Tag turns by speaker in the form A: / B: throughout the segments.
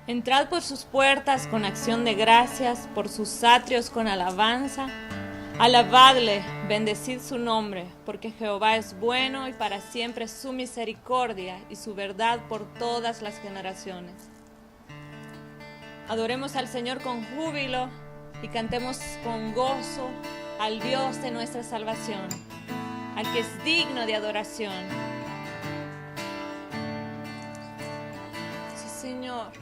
A: Entrad por sus puertas con acción de gracias, por sus atrios con alabanza. Alabadle, bendecid su nombre, porque Jehová es bueno y para siempre su misericordia y su verdad por todas las generaciones. Adoremos al Señor con júbilo y cantemos con gozo al Dios de nuestra salvación, al que es digno de adoración. Sí, Señor.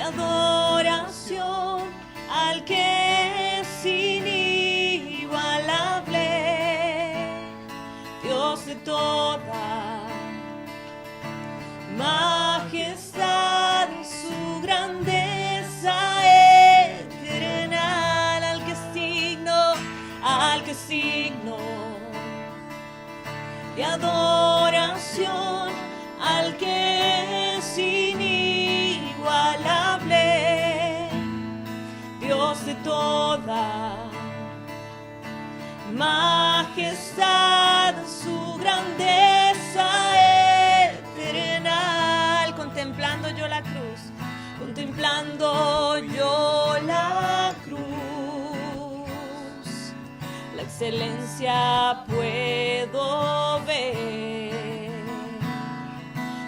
A: Adoración al que es inigualable, Dios de toda majestad, su grandeza eterna, al que es digno de adoración, al que es inigualable, Dios de toda majestad, su grandeza eterna. Contemplando yo la cruz, contemplando yo la cruz, la excelencia puedo ver,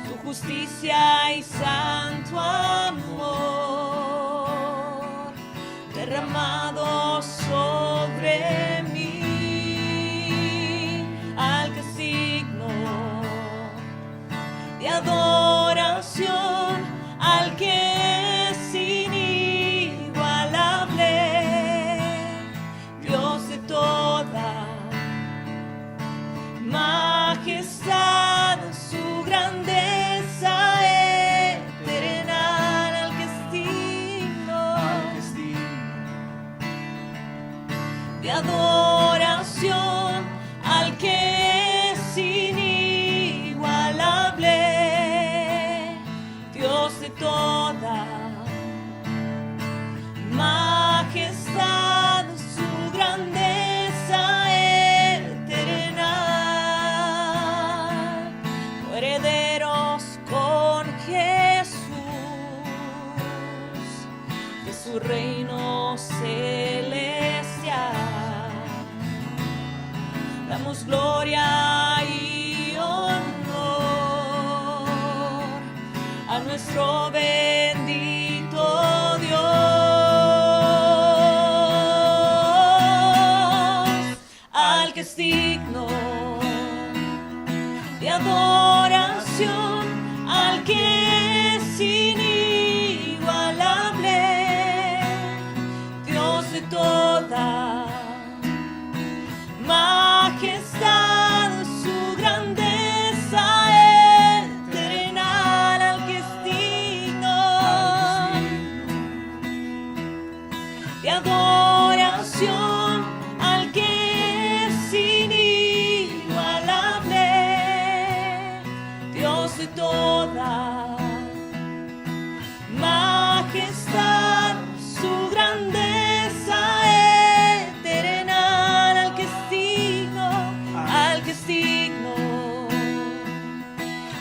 A: tu justicia y santo amor derramado sobre mí, al que es digno de adoración, al que es inigualable, Dios de toda majestad, su grandeza eterna, al que es digno de adoración, al que es inigualable, Dios de toda majestad, su grandeza eterna, herederos con Jesús de su reino celestial. Damos gloria y honor a nuestro bendito Dios, al que es digno de adoración, al que es inigualable, Dios de toda majestad, su grandeza eterna, al que es digno de adoración, al que es inigualable, Dios de toda majestad, su grandeza eterna, al que es digno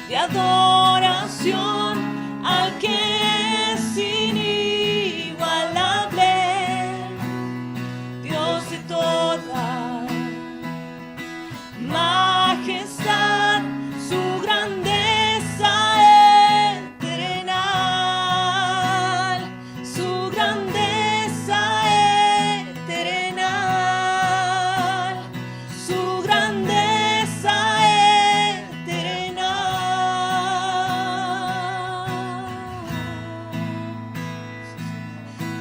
A: de adoración, al que es inigualable, Dios de toda majestad, su grandeza eterna, su grandeza eterna, su grandeza eterna.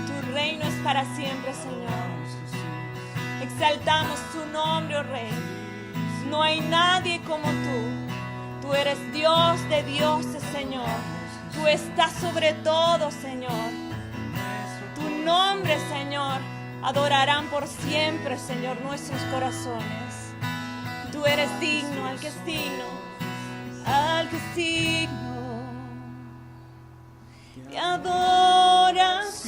A: Tu reino es para siempre, Señor. Exaltamos tu nombre, oh Rey. No hay nadie como tú. Tú eres Dios de dioses, Señor. Tú estás sobre todo, Señor. Tu nombre, Señor, adorarán por siempre, Señor, nuestros corazones. Tú eres digno, al que es digno, al que es digno de adoración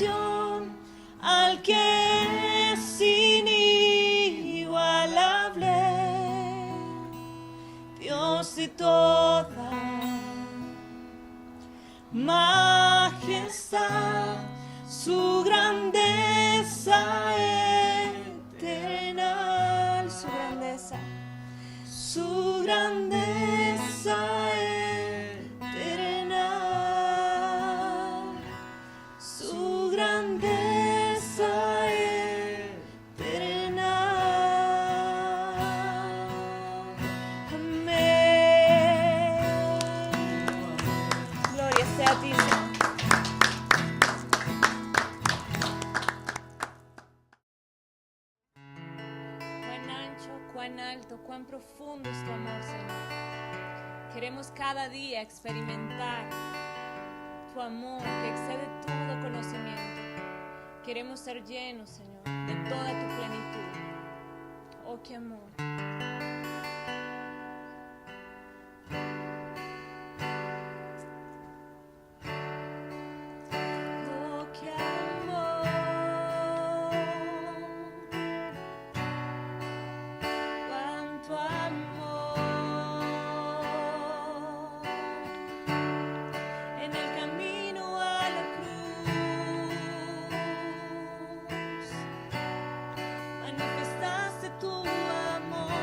A: al que es inigualable, Dios de toda majestad, su grandeza eterna, su grandeza eterna, su grandeza eterna. Amén. Gloria sea a ti, Señor. Cuán ancho, cuán alto, cuán profundo es tu amor, Señor. Queremos cada día experimentar tu amor que excede todo conocimiento. Queremos ser llenos, Señor, de toda tu plenitud. Oh, qué amor. Oh, qué amor. Cuánto amor. En el camino a la cruz manifestaste tu amor.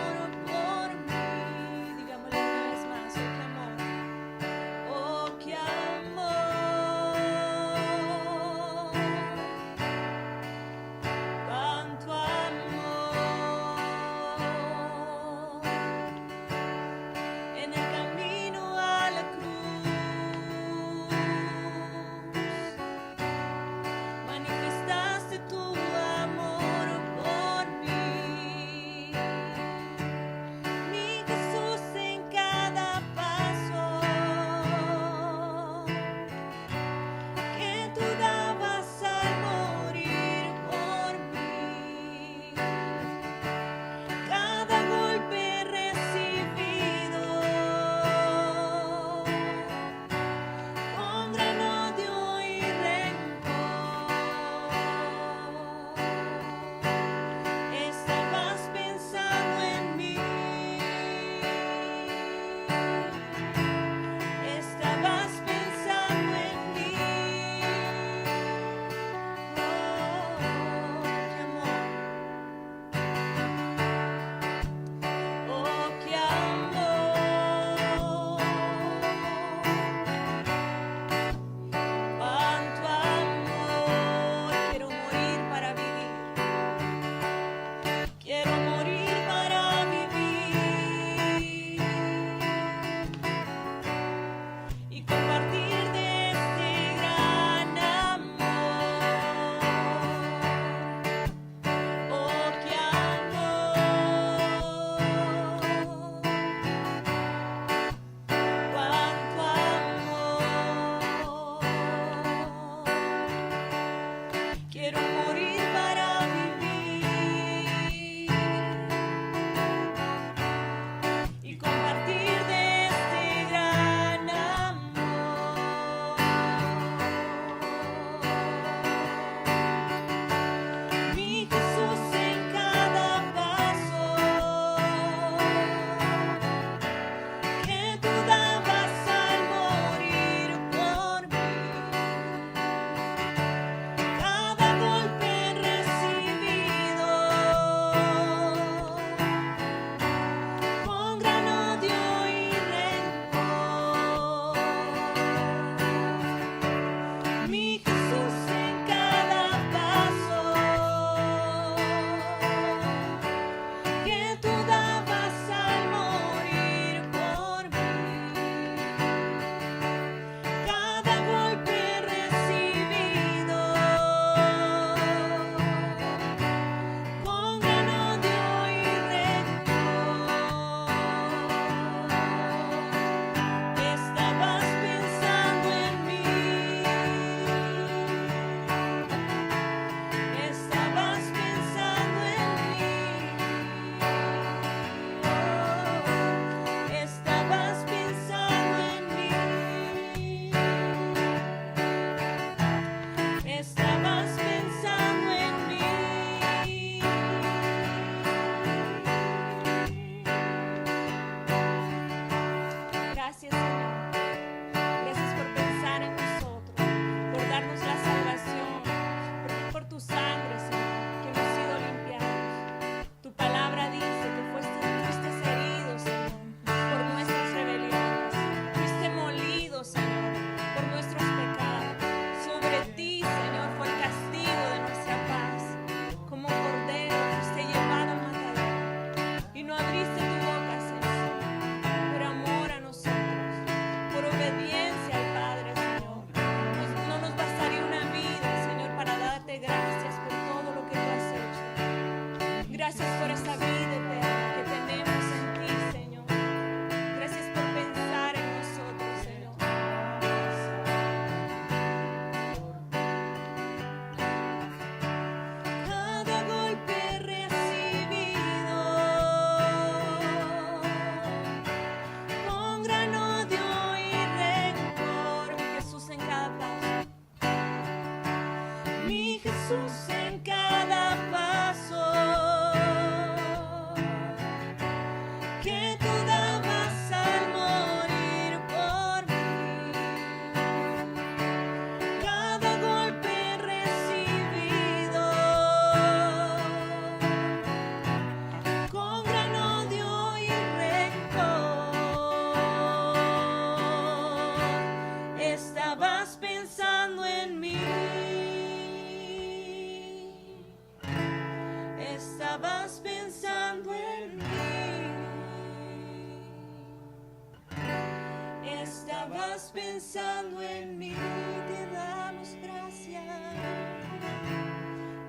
A: Estabas pensando en mí, te damos gracias.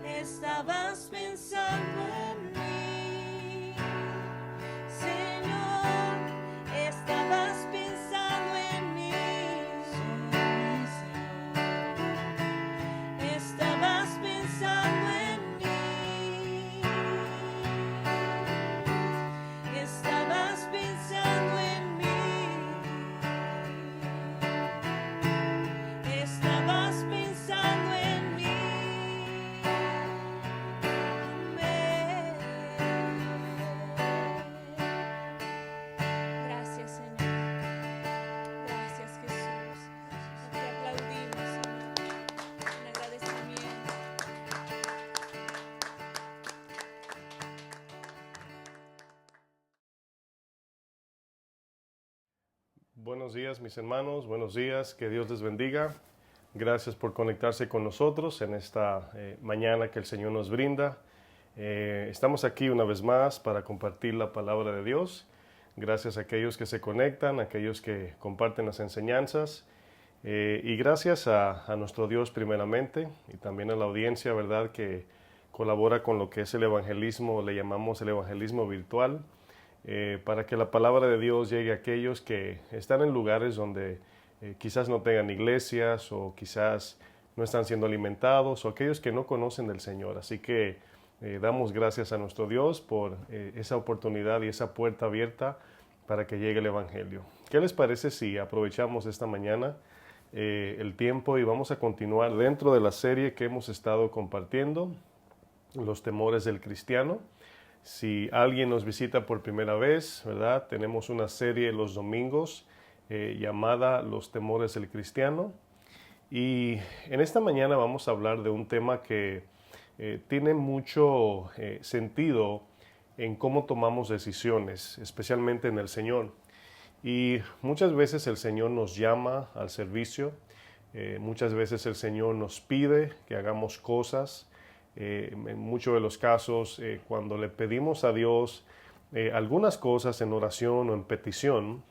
A: Estabas pensando en mí, Señor. Estabas pensando en mí. Estabas pensando en mí. Estabas pensando en mí. Estabas pensando en mí. Amén. Gracias, Señor. Gracias, Jesús. Te aplaudimos, Señor, en agradecimiento.
B: Buenos días, mis hermanos, buenos días, que Dios les bendiga. Gracias por conectarse con nosotros en esta mañana que el Señor nos brinda. Estamos aquí una vez más para compartir la palabra de Dios. Gracias a aquellos que se conectan, a aquellos que comparten las enseñanzas. Y gracias a nuestro Dios primeramente y también a la audiencia, ¿verdad?, que colabora con lo que es el evangelismo, le llamamos el evangelismo virtual. Para que la palabra de Dios llegue a aquellos que están en lugares donde quizás no tengan iglesias o quizás no están siendo alimentados o aquellos que no conocen del Señor. Así que damos gracias a nuestro Dios por esa oportunidad y esa puerta abierta para que llegue el Evangelio. ¿Qué les parece si aprovechamos esta mañana el tiempo y vamos a continuar dentro de la serie que hemos estado compartiendo, Los temores del cristiano? Si alguien nos visita por primera vez, ¿verdad? Tenemos una serie los domingos llamada Los temores del cristiano. Y en esta mañana vamos a hablar de un tema que tiene mucho sentido en cómo tomamos decisiones, especialmente en el Señor. Y muchas veces el Señor nos llama al servicio, muchas veces el Señor nos pide que hagamos cosas. En muchos de los casos, cuando le pedimos a Dios algunas cosas en oración o en petición,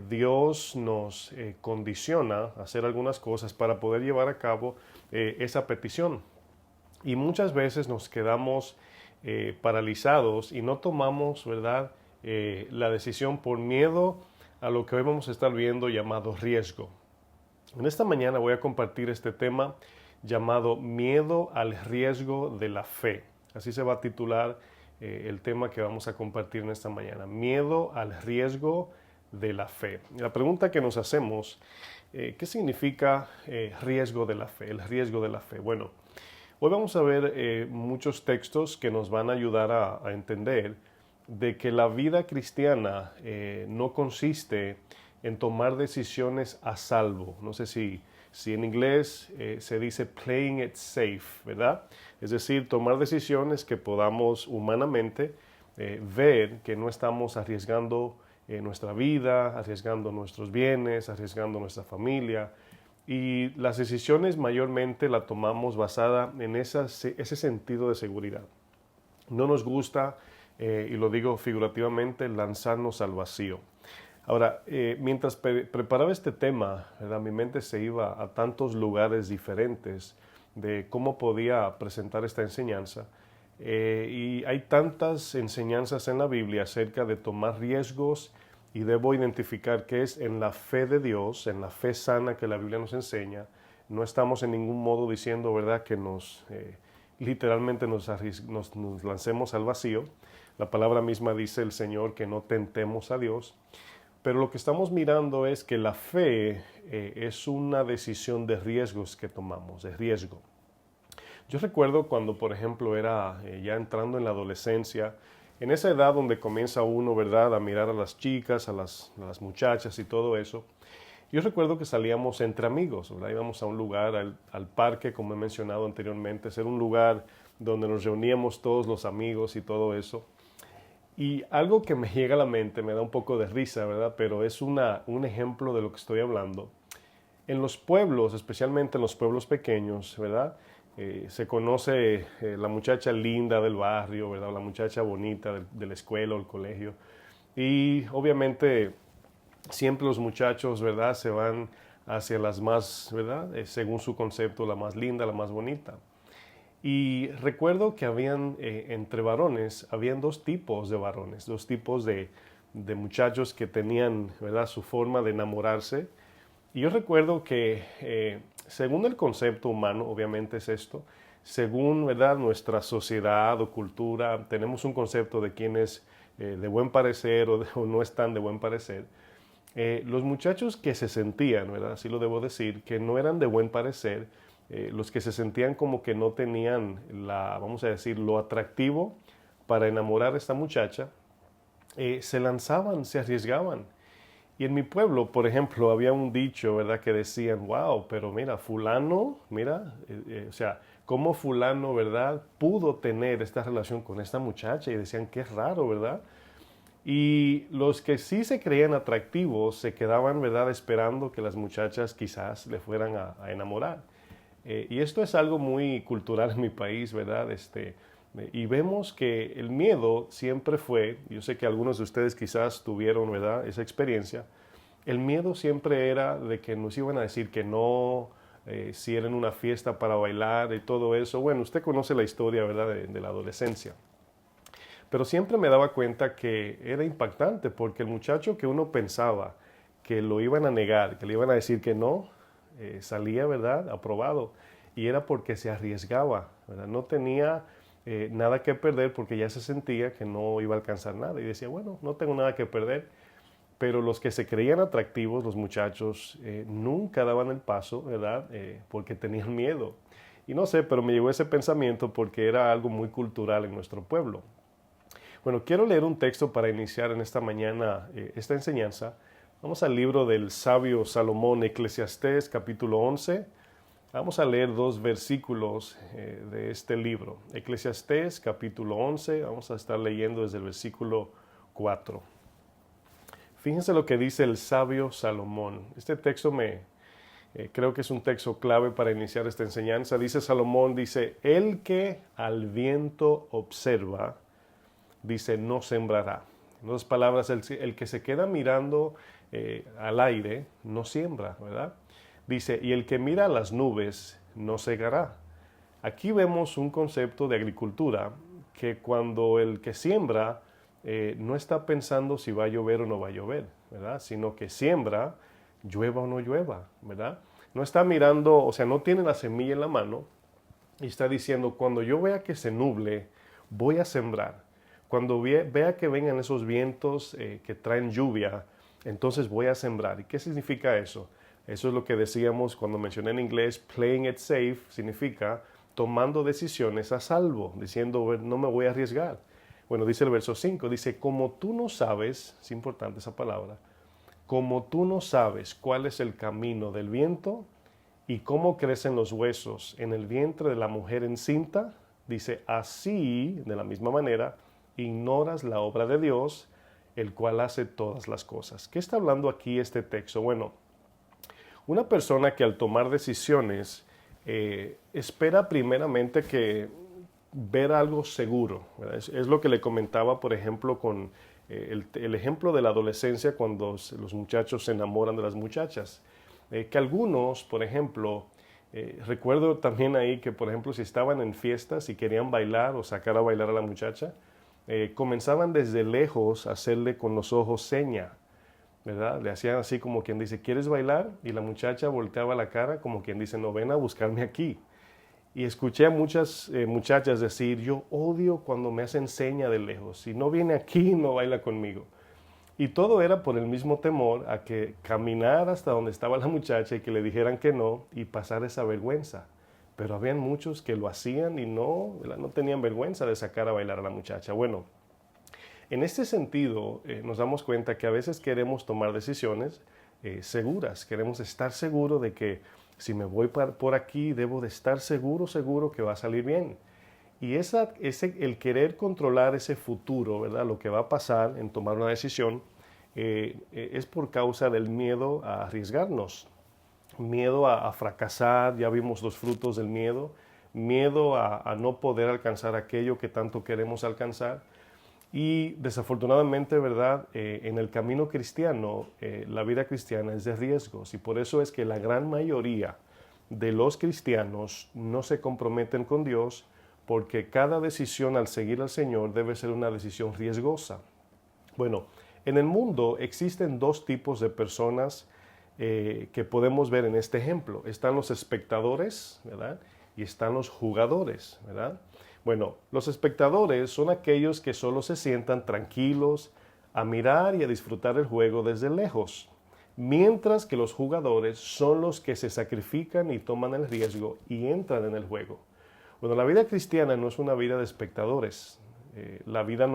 B: Dios nos condiciona a hacer algunas cosas para poder llevar a cabo esa petición. Y muchas veces nos quedamos paralizados y no tomamos, ¿verdad?, la decisión por miedo a lo que hoy vamos a estar viendo llamado riesgo. En esta mañana voy a compartir este tema llamado Miedo al riesgo de la fe. Así se va a titular el tema que vamos a compartir en esta mañana. Miedo al riesgo de la fe. La pregunta que nos hacemos, ¿qué significa riesgo de la fe? El riesgo de la fe. Bueno, hoy vamos a ver muchos textos que nos van a ayudar a entender de que la vida cristiana no consiste en tomar decisiones a salvo. No sé si en inglés se dice playing it safe, ¿verdad? Es decir, tomar decisiones que podamos humanamente ver que no estamos arriesgando nuestra vida, arriesgando nuestros bienes, arriesgando nuestra familia. Y las decisiones mayormente las tomamos basada en ese sentido de seguridad. No nos gusta, y lo digo figurativamente, lanzarnos al vacío. Ahora, mientras preparaba este tema, ¿verdad?, mi mente se iba a tantos lugares diferentes de cómo podía presentar esta enseñanza. Y hay tantas enseñanzas en la Biblia acerca de tomar riesgos y debo identificar que es en la fe de Dios, en la fe sana que la Biblia nos enseña. No estamos en ningún modo diciendo, ¿verdad?, que literalmente nos lancemos al vacío. La palabra misma dice el Señor que no tentemos a Dios. Pero lo que estamos mirando es que la fe es una decisión de riesgos que tomamos, de riesgo. Yo recuerdo cuando, por ejemplo, era ya entrando en la adolescencia, en esa edad donde comienza uno, ¿verdad?, a mirar a las chicas, a las muchachas y todo eso. Yo recuerdo que salíamos entre amigos, ¿verdad? Íbamos a un lugar, al parque, como he mencionado anteriormente, ser un lugar donde nos reuníamos todos los amigos y todo eso. Y algo que me llega a la mente, me da un poco de risa, ¿verdad? Pero es un ejemplo de lo que estoy hablando. En los pueblos, especialmente en los pueblos pequeños, ¿verdad? Se conoce la muchacha linda del barrio, ¿verdad? La muchacha bonita de la escuela o el colegio. Y obviamente siempre los muchachos, ¿verdad?, se van hacia las más, ¿verdad?, según su concepto, la más linda, la más bonita. Y recuerdo que habían, entre varones, habían dos tipos de varones, dos tipos de muchachos que tenían, ¿verdad?, su forma de enamorarse. Y yo recuerdo que, según el concepto humano, obviamente es esto, según, ¿verdad?, nuestra sociedad o cultura, tenemos un concepto de quién es de buen parecer o no están de buen parecer. Los muchachos que se sentían, ¿verdad?, así lo debo decir, que no eran de buen parecer, los que se sentían como que no tenían vamos a decir, lo atractivo para enamorar a esta muchacha, se lanzaban, se arriesgaban. Y en mi pueblo, por ejemplo, había un dicho, ¿verdad?, que decían, wow, pero mira, fulano, mira, o sea, cómo fulano, ¿verdad?, pudo tener esta relación con esta muchacha, y decían, qué raro, ¿verdad? Y los que sí se creían atractivos se quedaban, ¿verdad?, esperando que las muchachas quizás le fueran a enamorar. Y esto es algo muy cultural en mi país, ¿verdad? Y vemos que el miedo siempre fue, yo sé que algunos de ustedes quizás tuvieron, ¿verdad?, esa experiencia. El miedo siempre era de que nos iban a decir que no, si era en una fiesta para bailar y todo eso. Bueno, usted conoce la historia, ¿verdad?, de la adolescencia. Pero siempre me daba cuenta que era impactante porque el muchacho que uno pensaba que lo iban a negar, que le iban a decir que no, salía, ¿verdad?, aprobado. Y era porque se arriesgaba, ¿verdad? No tenía nada que perder porque ya se sentía que no iba a alcanzar nada. Y decía, bueno, no tengo nada que perder. Pero los que se creían atractivos, los muchachos, nunca daban el paso, ¿verdad?, porque tenían miedo. Y no sé, pero me llegó ese pensamiento porque era algo muy cultural en nuestro pueblo. Bueno, quiero leer un texto para iniciar en esta mañana esta enseñanza. Vamos al libro del sabio Salomón, Eclesiastés, capítulo 11. Vamos a leer dos versículos de este libro. Eclesiastés, capítulo 11, vamos a estar leyendo desde el versículo 4. Fíjense lo que dice el sabio Salomón. Este texto creo que es un texto clave para iniciar esta enseñanza. Dice Salomón, dice, el que al viento observa, dice, no sembrará. En otras palabras, el que se queda mirando al aire, no siembra, ¿verdad? Dice, y el que mira a las nubes, no segará. Aquí vemos un concepto de agricultura que cuando el que siembra no está pensando si va a llover o no va a llover, ¿verdad?, sino que siembra, llueva o no llueva, ¿verdad? No está mirando, o sea, no tiene la semilla en la mano y está diciendo, cuando yo vea que se nuble, voy a sembrar. Cuando vea que vengan esos vientos que traen lluvia, entonces voy a sembrar. ¿Y qué significa eso? Eso es lo que decíamos cuando mencioné en inglés, playing it safe, significa tomando decisiones a salvo, diciendo, no me voy a arriesgar. Bueno, dice el verso 5, dice, como tú no sabes, es importante esa palabra, como tú no sabes cuál es el camino del viento y cómo crecen los huesos en el vientre de la mujer encinta, dice, así, de la misma manera, ignoras la obra de Dios, el cual hace todas las cosas. ¿Qué está hablando aquí este texto? Bueno, una persona que al tomar decisiones espera primeramente que ver algo seguro, ¿verdad? Es lo que le comentaba, por ejemplo, con el ejemplo de la adolescencia cuando los muchachos se enamoran de las muchachas. Que algunos, por ejemplo, recuerdo también ahí que, por ejemplo, si estaban en fiestas y querían bailar o sacar a bailar a la muchacha, comenzaban desde lejos a hacerle con los ojos seña, ¿verdad? Le hacían así como quien dice, ¿quieres bailar? Y la muchacha volteaba la cara como quien dice, no, ven a buscarme aquí. Y escuché a muchas muchachas decir, yo odio cuando me hacen seña de lejos, si no viene aquí, no baila conmigo. Y todo era por el mismo temor a que caminar hasta donde estaba la muchacha y que le dijeran que no y pasar esa vergüenza. Pero habían muchos que lo hacían y no tenían vergüenza de sacar a bailar a la muchacha. Bueno, en este sentido nos damos cuenta que a veces queremos tomar decisiones seguras, queremos estar seguros de que si me voy por aquí debo de estar seguro que va a salir bien. Y el querer controlar ese futuro, ¿verdad?, lo que va a pasar en tomar una decisión, es por causa del miedo a arriesgarnos, miedo a fracasar, ya vimos los frutos del miedo, miedo a no poder alcanzar aquello que tanto queremos alcanzar. Y desafortunadamente, ¿verdad? En el camino cristiano, la vida cristiana es de riesgos y por eso es que la gran mayoría de los cristianos no se comprometen con Dios porque cada decisión al seguir al Señor debe ser una decisión riesgosa. Bueno, en el mundo existen dos tipos de personas que podemos ver en este ejemplo. Están los espectadores, ¿verdad? Y están los jugadores, ¿verdad? Bueno, los espectadores son aquellos que solo se sientan tranquilos a mirar y a disfrutar el juego desde lejos, mientras que los jugadores son los que se sacrifican y toman el riesgo y entran en el juego. Bueno, la vida cristiana no es una vida de espectadores. La vida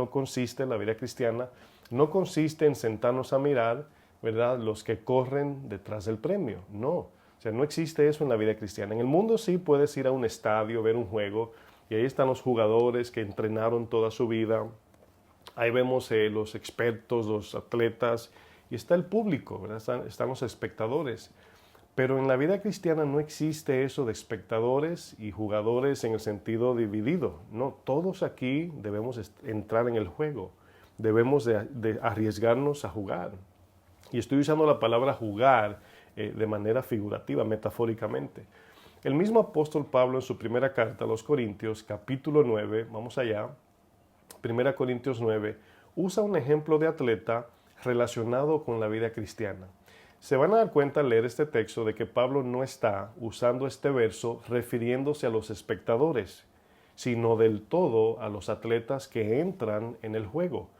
B: cristiana no consiste en sentarnos a mirar, ¿verdad?, los que corren detrás del premio. No, o sea, no existe eso en la vida cristiana. En el mundo sí puedes ir a un estadio, ver un juego, y ahí están los jugadores que entrenaron toda su vida. Ahí vemos los expertos, los atletas, y está el público, ¿verdad? Están los espectadores. Pero en la vida cristiana no existe eso de espectadores y jugadores en el sentido dividido. No, todos aquí debemos entrar en el juego. Debemos de arriesgarnos a jugar. Y estoy usando la palabra jugar de manera figurativa, metafóricamente. El mismo apóstol Pablo en su primera carta a los Corintios, capítulo 9, vamos allá, 1 Corintios 9, usa un ejemplo de atleta relacionado con la vida cristiana. Se van a dar cuenta al leer este texto de que Pablo no está usando este verso refiriéndose a los espectadores, sino del todo a los atletas que entran en el juego.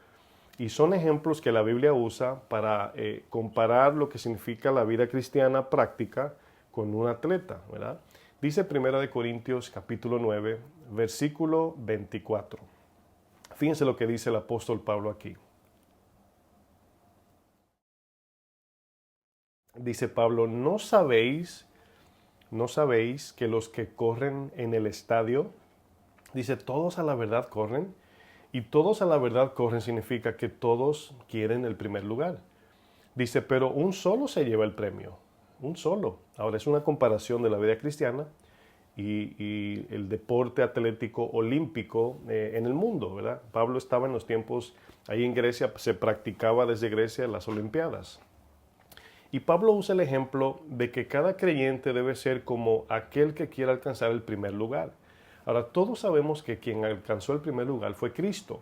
B: Y son ejemplos que la Biblia usa para comparar lo que significa la vida cristiana práctica con un atleta, ¿verdad? Dice 1 Corintios capítulo 9, versículo 24. Fíjense lo que dice el apóstol Pablo aquí. Dice Pablo, ¿no sabéis que los que corren en el estadio, dice, todos a la verdad corren? Y todos a la verdad corren significa que todos quieren el primer lugar. Dice, pero un solo se lleva el premio, un solo. Ahora es una comparación de la vida cristiana y el deporte atlético olímpico en el mundo, ¿verdad? Pablo estaba en los tiempos, ahí en Grecia se practicaba desde Grecia las Olimpiadas. Y Pablo usa el ejemplo de que cada creyente debe ser como aquel que quiera alcanzar el primer lugar. Ahora, todos sabemos que quien alcanzó el primer lugar fue Cristo,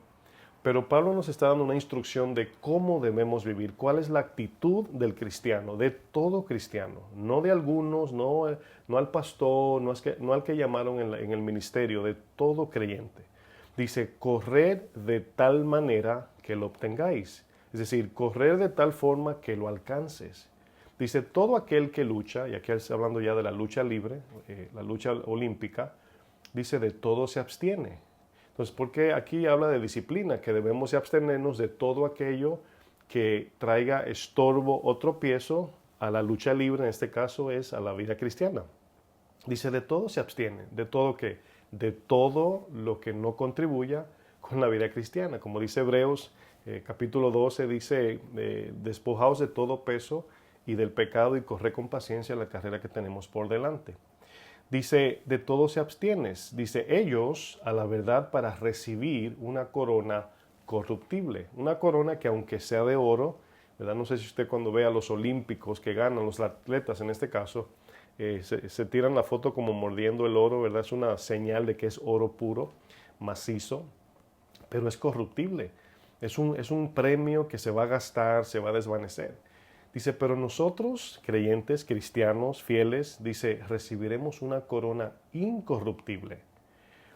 B: pero Pablo nos está dando una instrucción de cómo debemos vivir, cuál es la actitud del cristiano, de todo cristiano, no de algunos, no al pastor, no al que llamaron en el ministerio, de todo creyente. Dice, corred de tal manera que lo obtengáis, es decir, correr de tal forma que lo alcances. Dice, todo aquel que lucha, y aquí está hablando ya de la lucha libre, la lucha olímpica, dice, de todo se abstiene. Entonces, ¿por qué aquí habla de disciplina? Que debemos de abstenernos de todo aquello que traiga estorbo o tropiezo a la lucha libre, en este caso es a la vida cristiana. Dice, de todo se abstiene. ¿De todo qué? De todo lo que no contribuya con la vida cristiana. Como dice Hebreos, capítulo 12, dice, despojaos de todo peso y del pecado y corre con paciencia la carrera que tenemos por delante. Dice, de todo se abstienes. Dice, ellos a la verdad para recibir una corona corruptible. Una corona que aunque sea de oro, ¿verdad? No sé si usted cuando ve a los olímpicos que ganan, los atletas en este caso, se tiran la foto como mordiendo el oro, ¿verdad? Es una señal de que es oro puro, macizo, pero es corruptible. Es un premio que se va a gastar, se va a desvanecer. Dice, pero nosotros, creyentes, cristianos, fieles, dice, recibiremos una corona incorruptible.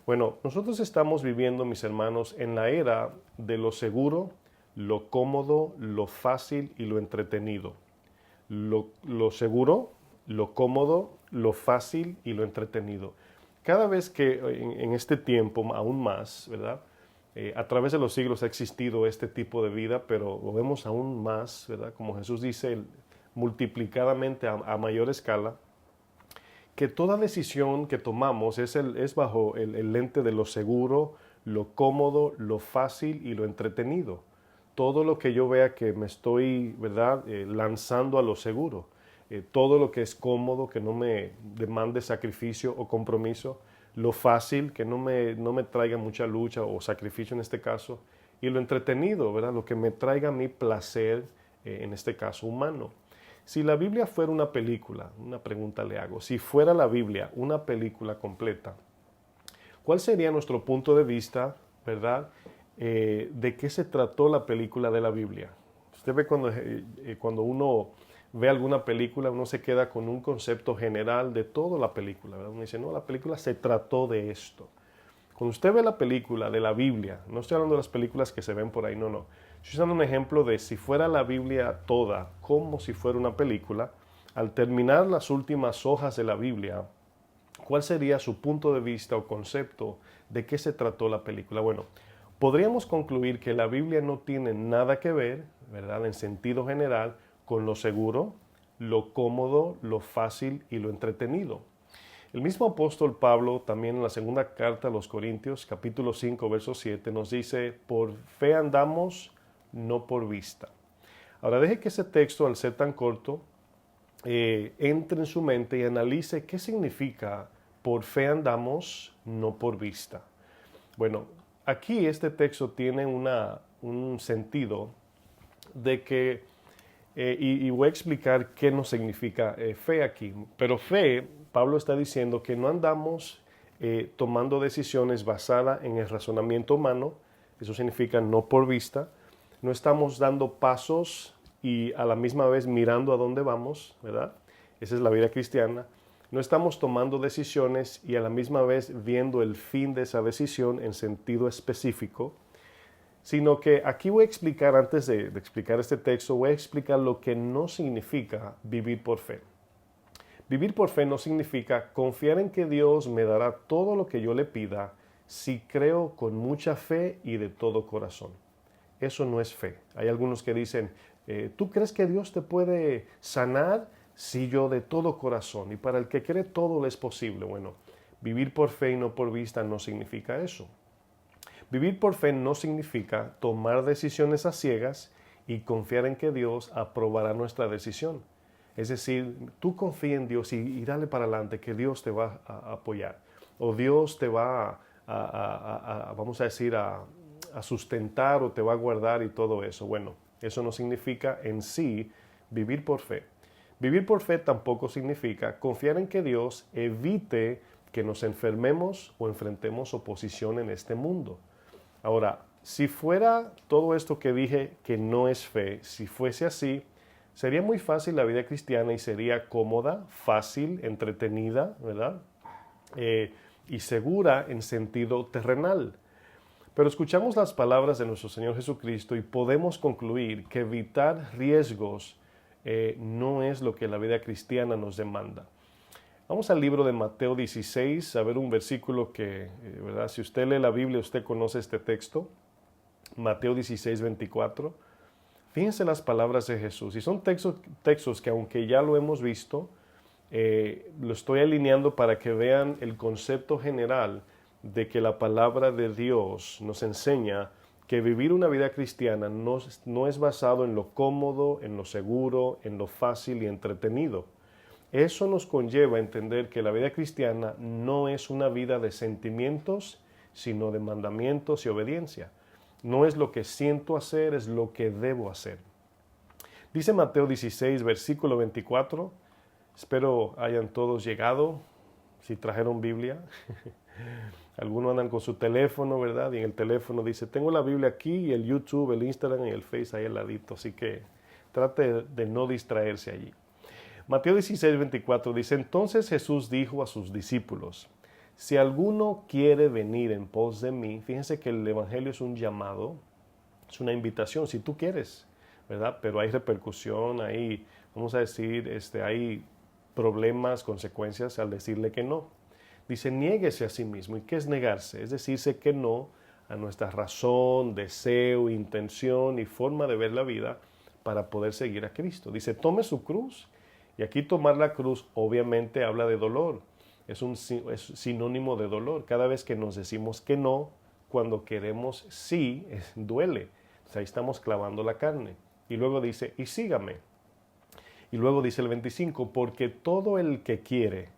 B: Bueno, nosotros estamos viviendo, mis hermanos, en la era de lo seguro, lo cómodo, lo fácil y lo entretenido. Lo seguro, lo cómodo, lo fácil y lo entretenido. Cada vez que en este tiempo, aún más, ¿verdad? A través de los siglos ha existido este tipo de vida, pero lo vemos aún más, ¿verdad? Como Jesús dice, multiplicadamente a mayor escala, que toda decisión que tomamos es bajo el lente de lo seguro, lo cómodo, lo fácil y lo entretenido. Todo lo que yo vea que me estoy, ¿verdad?, lanzando a lo seguro. Todo lo que es cómodo, que no me demande sacrificio o compromiso, lo fácil, que no me traiga mucha lucha o sacrificio en este caso, y lo entretenido, ¿verdad? Lo que me traiga a mí placer, en este caso humano. Si la Biblia fuera una película, una pregunta le hago, si fuera la Biblia una película completa, ¿cuál sería nuestro punto de vista, verdad? ¿De qué se trató la película de la Biblia? Usted ve cuando uno ve alguna película, uno se queda con un concepto general de toda la película, ¿verdad? Uno dice, no, la película se trató de esto. Cuando usted ve la película de la Biblia, no estoy hablando de las películas que se ven por ahí, no. Estoy dando un ejemplo de si fuera la Biblia toda, como si fuera una película, al terminar las últimas hojas de la Biblia, ¿cuál sería su punto de vista o concepto de qué se trató la película? Bueno, podríamos concluir que la Biblia no tiene nada que ver, ¿verdad?, en sentido general, con lo seguro, lo cómodo, lo fácil y lo entretenido. El mismo apóstol Pablo, también en la segunda carta a los Corintios, capítulo 5, verso 7, nos dice, por fe andamos, no por vista. Ahora deje que ese texto, al ser tan corto, entre en su mente y analice qué significa por fe andamos, no por vista. Bueno, aquí este texto tiene un sentido de que, y voy a explicar qué nos significa fe aquí, pero fe, Pablo está diciendo que no andamos tomando decisiones basadas en el razonamiento humano, eso significa no por vista, no estamos dando pasos y a la misma vez mirando a dónde vamos, ¿verdad? Esa es la vida cristiana. No estamos tomando decisiones y a la misma vez viendo el fin de esa decisión en sentido específico, sino que aquí voy a explicar, antes de explicar este texto, voy a explicar lo que no significa vivir por fe. Vivir por fe no significa confiar en que Dios me dará todo lo que yo le pida si creo con mucha fe y de todo corazón. Eso no es fe. Hay algunos que dicen, ¿tú crees que Dios te puede sanar? Sí, yo de todo corazón. Y para el que cree todo es posible. Bueno, vivir por fe y no por vista no significa eso. Vivir por fe no significa tomar decisiones a ciegas y confiar en que Dios aprobará nuestra decisión. Es decir, tú confía en Dios y dale para adelante, que Dios te va a apoyar. O Dios te va vamos a decir, a sustentar o te va a guardar y todo eso. Bueno, eso no significa en sí vivir por fe. Vivir por fe tampoco significa confiar en que Dios evite que nos enfermemos o enfrentemos oposición en este mundo. Ahora, si fuera todo esto que dije que no es fe, si fuese así, sería muy fácil la vida cristiana y sería cómoda, fácil, entretenida, ¿verdad? Y segura en sentido terrenal. Pero escuchamos las palabras de nuestro Señor Jesucristo y podemos concluir que evitar riesgos no es lo que la vida cristiana nos demanda. Vamos al libro de Mateo 16, a ver un versículo que, ¿verdad? Si usted lee la Biblia, usted conoce este texto. Mateo 16, 24. Fíjense las palabras de Jesús. Y son textos que aunque ya lo hemos visto, lo estoy alineando para que vean el concepto general de que la palabra de Dios nos enseña que vivir una vida cristiana no es basado en lo cómodo, en lo seguro, en lo fácil y entretenido. Eso nos conlleva a entender que la vida cristiana no es una vida de sentimientos, sino de mandamientos y obediencia. No es lo que siento hacer, es lo que debo hacer. Dice Mateo 16, versículo 24. Espero hayan todos llegado, si trajeron Biblia. Algunos andan con su teléfono, ¿verdad? Y en el teléfono dice, tengo la Biblia aquí y el YouTube, el Instagram y el Face ahí al ladito. Así que trate de no distraerse allí. Mateo 16, 24 dice, entonces Jesús dijo a sus discípulos, si alguno quiere venir en pos de mí, fíjense que el Evangelio es un llamado, es una invitación, si tú quieres, ¿verdad? Pero hay repercusión, hay, vamos a decir, hay problemas, consecuencias al decirle que no. Dice, niéguese a sí mismo. ¿Y qué es negarse? Es decirse que no a nuestra razón, deseo, intención y forma de ver la vida para poder seguir a Cristo. Dice, tome su cruz. Y aquí tomar la cruz obviamente habla de dolor. Es sinónimo de dolor. Cada vez que nos decimos que no, cuando queremos sí, duele. O sea, ahí estamos clavando la carne. Y luego dice, y sígame. Y luego dice el 25, porque todo el que quiere,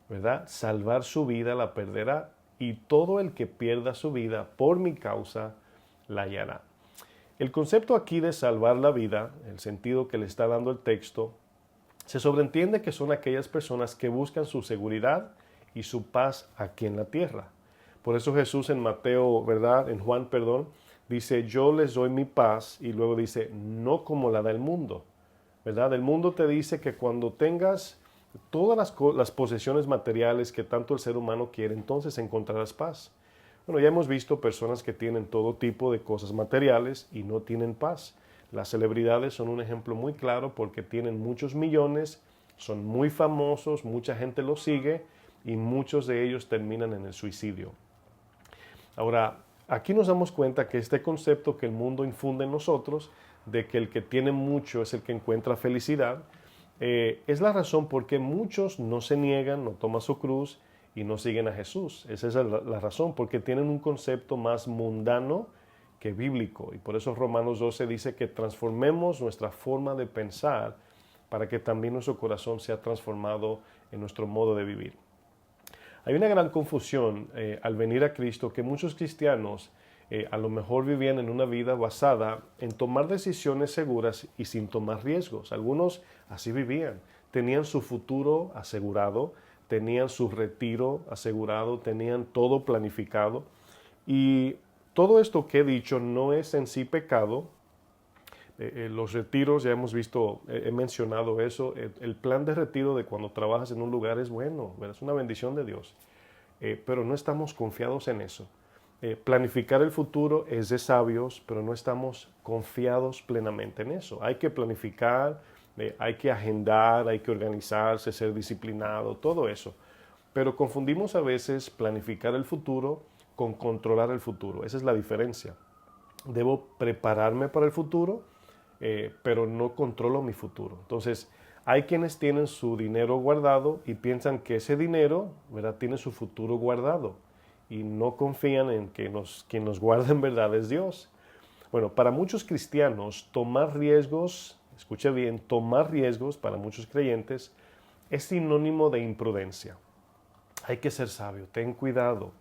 B: ¿verdad?, salvar su vida la perderá. Y todo el que pierda su vida por mi causa la hallará. El concepto aquí de salvar la vida, el sentido que le está dando el texto, se sobreentiende que son aquellas personas que buscan su seguridad y su paz aquí en la tierra. Por eso Jesús en Mateo, ¿verdad? En Juan, perdón, dice, yo les doy mi paz, y luego dice, no como la da el mundo, ¿verdad? El mundo te dice que cuando tengas todas las posesiones materiales que tanto el ser humano quiere, entonces encontrarás paz. Bueno, ya hemos visto personas que tienen todo tipo de cosas materiales y no tienen paz. Las celebridades son un ejemplo muy claro porque tienen muchos millones, son muy famosos, mucha gente los sigue y muchos de ellos terminan en el suicidio. Ahora, aquí nos damos cuenta que este concepto que el mundo infunde en nosotros, de que el que tiene mucho es el que encuentra felicidad, es la razón por qué muchos no se niegan, no toman su cruz y no siguen a Jesús. Esa es la razón, porque tienen un concepto más mundano que bíblico. Y por eso Romanos 12 dice que transformemos nuestra forma de pensar para que también nuestro corazón sea transformado en nuestro modo de vivir. Hay una gran confusión al venir a Cristo, que muchos cristianos a lo mejor vivían en una vida basada en tomar decisiones seguras y sin tomar riesgos. Algunos así vivían, tenían su futuro asegurado, tenían su retiro asegurado, tenían todo planificado. Y todo esto que he dicho no es en sí pecado. Los retiros, ya hemos visto, he mencionado eso, el plan de retiro de cuando trabajas en un lugar es bueno, ¿verdad? Es una bendición de Dios, pero no estamos confiados en eso. Planificar el futuro es de sabios, pero no estamos confiados plenamente en eso. Hay que planificar, hay que agendar, hay que organizarse, ser disciplinado, todo eso. Pero confundimos a veces planificar el futuro con controlar el futuro. Esa es la diferencia. Debo prepararme para el futuro, pero no controlo mi futuro. Entonces, hay quienes tienen su dinero guardado y piensan que ese dinero, ¿verdad?, tiene su futuro guardado y no confían en que quien nos guarda en verdad es Dios. Bueno, para muchos cristianos, tomar riesgos, escuche bien, tomar riesgos para muchos creyentes es sinónimo de imprudencia. Hay que ser sabio, ten cuidado.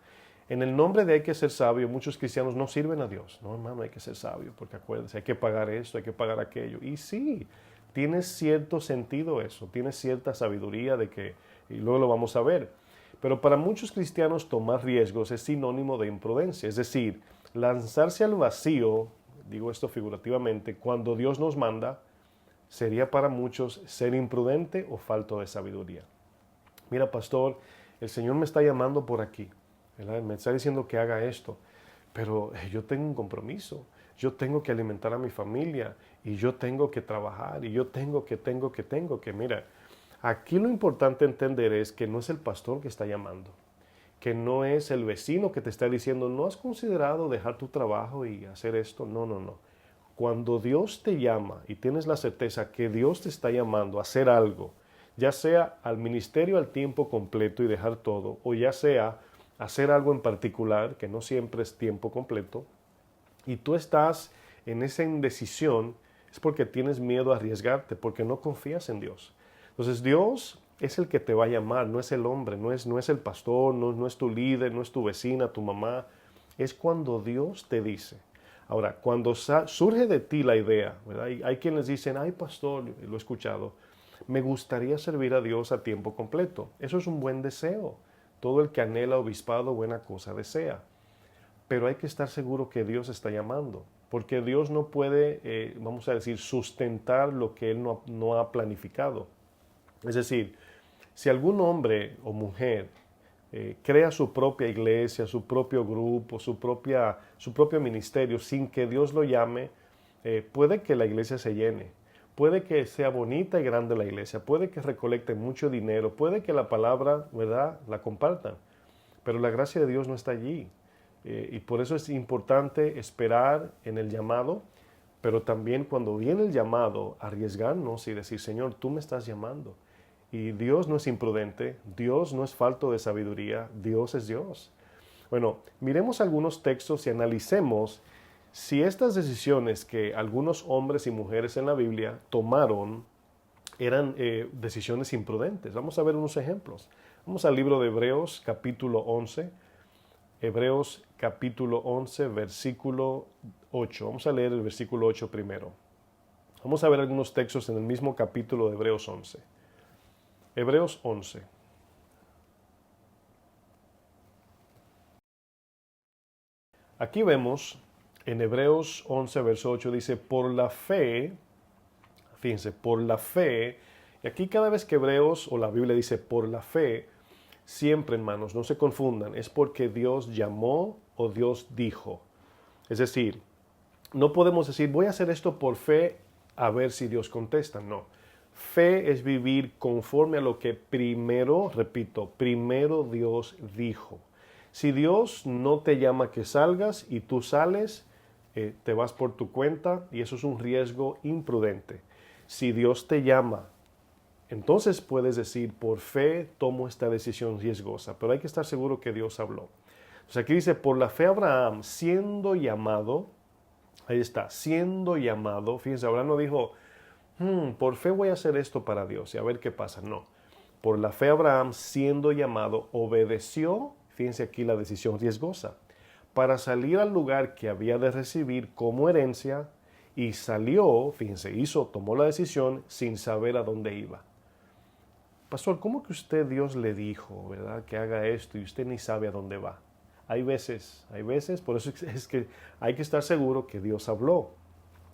B: En el nombre de hay que ser sabio, muchos cristianos no sirven a Dios. No, hermano, hay que ser sabio, porque acuérdense, hay que pagar esto, hay que pagar aquello. Y sí, tiene cierto sentido eso, tiene cierta sabiduría de que, y luego lo vamos a ver. Pero para muchos cristianos tomar riesgos es sinónimo de imprudencia, es decir, lanzarse al vacío, digo esto figurativamente, cuando Dios nos manda, sería para muchos ser imprudente o falto de sabiduría. Mira, pastor, el Señor me está llamando por aquí, ¿verdad? Me está diciendo que haga esto, pero yo tengo un compromiso, yo tengo que alimentar a mi familia y yo tengo que trabajar y yo tengo que, mira, aquí lo importante entender es que no es el pastor que está llamando, que no es el vecino que te está diciendo, ¿no has considerado dejar tu trabajo y hacer esto? No, no, no. Cuando Dios te llama y tienes la certeza que Dios te está llamando a hacer algo, ya sea al ministerio al tiempo completo y dejar todo, o ya sea hacer algo en particular, que no siempre es tiempo completo, y tú estás en esa indecisión, es porque tienes miedo a arriesgarte, porque no confías en Dios. Entonces Dios es el que te va a llamar, no es el hombre, no es el pastor, no es tu líder, no es tu vecina, tu mamá. Es cuando Dios te dice. Ahora, cuando surge de ti la idea, ¿verdad? Hay quienes dicen, ay pastor, lo he escuchado, me gustaría servir a Dios a tiempo completo. Eso es un buen deseo. Todo el que anhela obispado, buena cosa desea. Pero hay que estar seguro que Dios está llamando, porque Dios no puede, vamos a decir, sustentar lo que Él no ha planificado. Es decir, si algún hombre o mujer crea su propia iglesia, su propio grupo, su propio ministerio sin que Dios lo llame, puede que la iglesia se llene, puede que sea bonita y grande la iglesia, puede que recolecten mucho dinero, puede que la palabra, ¿verdad?, la compartan, pero la gracia de Dios no está allí. Y por eso es importante esperar en el llamado, pero también cuando viene el llamado, arriesgarnos y decir, Señor, tú me estás llamando. Y Dios no es imprudente, Dios no es falto de sabiduría, Dios es Dios. Bueno, miremos algunos textos y analicemos si estas decisiones que algunos hombres y mujeres en la Biblia tomaron eran decisiones imprudentes. Vamos a ver unos ejemplos. Vamos al libro de Hebreos, capítulo 11. Hebreos capítulo 11, versículo 8. Vamos a leer el versículo 8 primero. Vamos a ver algunos textos en el mismo capítulo de Hebreos 11. Hebreos 11. Aquí vemos en Hebreos 11, verso 8, dice, por la fe, fíjense, por la fe, y aquí cada vez que Hebreos o la Biblia dice por la fe, siempre, hermanos, no se confundan, es porque Dios llamó o Dios dijo. Es decir, no podemos decir, voy a hacer esto por fe a ver si Dios contesta. No. Fe es vivir conforme a lo que primero, repito, primero Dios dijo. Si Dios no te llama que salgas y tú sales, te vas por tu cuenta y eso es un riesgo imprudente. Si Dios te llama, entonces puedes decir, por fe tomo esta decisión riesgosa, pero hay que estar seguro que Dios habló. Entonces aquí dice, por la fe Abraham, siendo llamado, ahí está, siendo llamado, fíjense, Abraham no dijo, por fe voy a hacer esto para Dios y a ver qué pasa, no. Por la fe Abraham, siendo llamado, obedeció, fíjense aquí la decisión riesgosa, para salir al lugar que había de recibir como herencia y salió, fíjense, tomó la decisión sin saber a dónde iba. Pastor, ¿cómo que Dios le dijo, verdad, que haga esto y usted ni sabe a dónde va? Hay veces, por eso es que hay que estar seguro que Dios habló.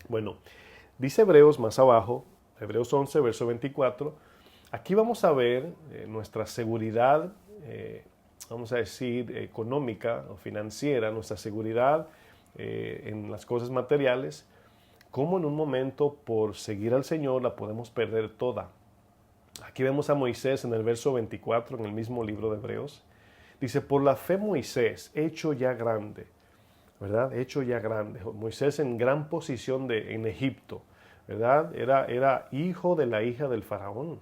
B: Bueno, dice Hebreos más abajo, Hebreos 11, verso 24, aquí vamos a ver nuestra seguridad, vamos a decir, económica o financiera, nuestra seguridad en las cosas materiales, cómo en un momento por seguir al Señor la podemos perder toda. Aquí vemos a Moisés en el verso 24, en el mismo libro de Hebreos. Dice, por la fe Moisés, hecho ya grande, ¿verdad? Hecho ya grande. Moisés en gran posición en Egipto, ¿verdad? Era hijo de la hija del faraón.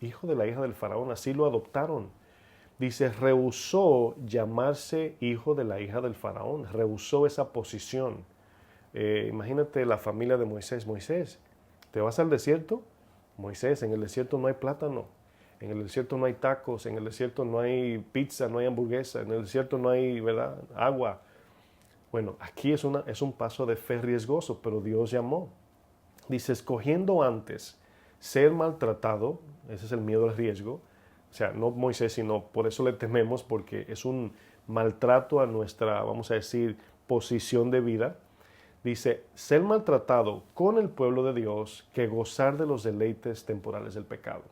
B: Hijo de la hija del faraón, así lo adoptaron. Dice, rehusó llamarse hijo de la hija del faraón. Rehusó esa posición. Imagínate la familia de Moisés. Moisés, ¿te vas al desierto? Moisés, en el desierto no hay plátano, en el desierto no hay tacos, en el desierto no hay pizza, no hay hamburguesa, en el desierto no hay, ¿verdad?, agua. Bueno, aquí es un paso de fe riesgoso, pero Dios llamó. Dice, escogiendo antes ser maltratado, ese es el miedo al riesgo, o sea, no Moisés, sino por eso le tememos, porque es un maltrato a nuestra, vamos a decir, posición de vida. Dice, ser maltratado con el pueblo de Dios que gozar de los deleites temporales del pecado.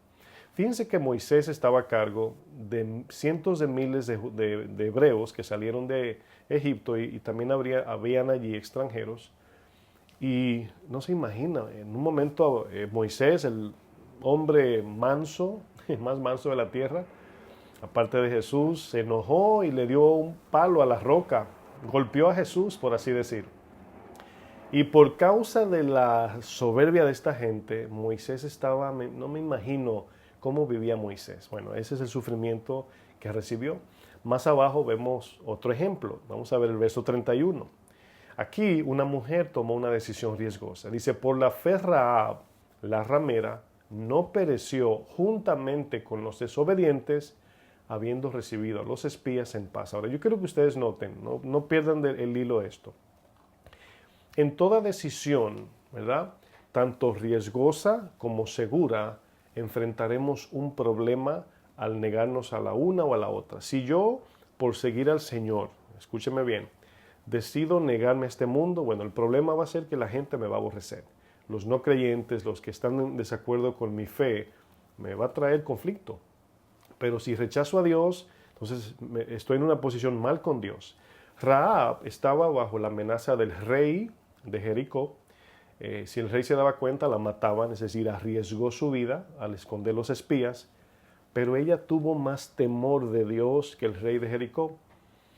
B: Fíjense que Moisés estaba a cargo de cientos de miles de hebreos que salieron de Egipto y también habían allí extranjeros. Y no se imagina, en un momento Moisés, el hombre manso, más manso de la tierra, aparte de Jesús, se enojó y le dio un palo a la roca, golpeó a Jesús, por así decir. Y por causa de la soberbia de esta gente, Moisés no me imagino cómo vivía Moisés. Bueno, ese es el sufrimiento que recibió. Más abajo vemos otro ejemplo. Vamos a ver el verso 31. Aquí una mujer tomó una decisión riesgosa. Dice, por la fe Rahab, la ramera, no pereció juntamente con los desobedientes, habiendo recibido a los espías en paz. Ahora, yo quiero que ustedes noten, no pierdan el hilo de esto. En toda decisión, ¿verdad?, tanto riesgosa como segura, enfrentaremos un problema al negarnos a la una o a la otra. Si yo, por seguir al Señor, escúcheme bien, decido negarme a este mundo, bueno, el problema va a ser que la gente me va a aborrecer. Los no creyentes, los que están en desacuerdo con mi fe, me va a traer conflicto. Pero si rechazo a Dios, entonces estoy en una posición mal con Dios. Rahab estaba bajo la amenaza del rey de Jericó. Si el rey se daba cuenta, la mataban, es decir, arriesgó su vida al esconder los espías, pero ella tuvo más temor de Dios que el rey de Jericó.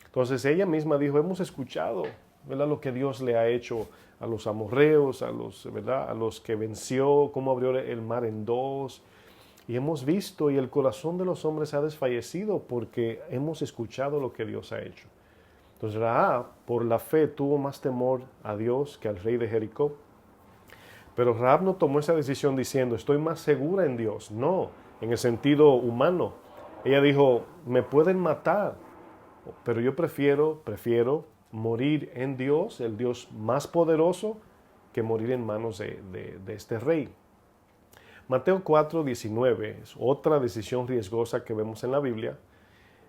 B: Entonces ella misma dijo, hemos escuchado, ¿verdad?, lo que Dios le ha hecho a los amorreos, ¿verdad?, a los que venció, cómo abrió el mar en dos, y hemos visto, y el corazón de los hombres ha desfallecido porque hemos escuchado lo que Dios ha hecho. Entonces Rahab, por la fe, tuvo más temor a Dios que al rey de Jericó. Pero Rahab no tomó esa decisión diciendo, estoy más segura en Dios. No, en el sentido humano. Ella dijo, me pueden matar, Pero yo prefiero morir en Dios, el Dios más poderoso, que morir en manos de este rey. Mateo 4:19 es otra decisión riesgosa que vemos en la Biblia.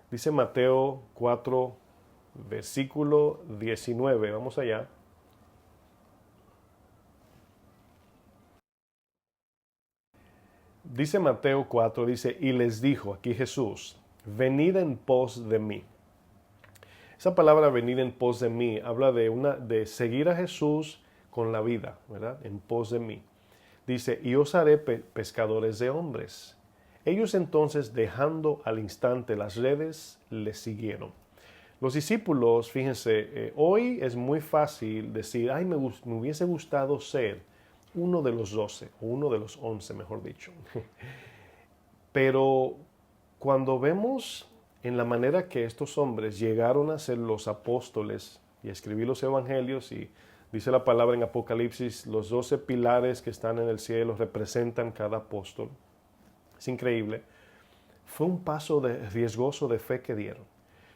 B: Dice Mateo 4, versículo 19. Vamos allá. Dice Mateo 4, dice, y les dijo aquí Jesús, venid en pos de mí. Esa palabra venir en pos de mí habla de seguir a Jesús con la vida, ¿verdad? En pos de mí. Dice, y os haré pescadores de hombres. Ellos entonces, dejando al instante las redes, les siguieron. Los discípulos, fíjense, hoy es muy fácil decir, ay, me hubiese gustado ser uno de los 12, o uno de los 11, mejor dicho. Pero cuando vemos en la manera que estos hombres llegaron a ser los apóstoles y a escribir los evangelios, y dice la palabra en Apocalipsis, los 12 pilares que están en el cielo representan cada apóstol. Es increíble. Fue un paso riesgoso de fe que dieron.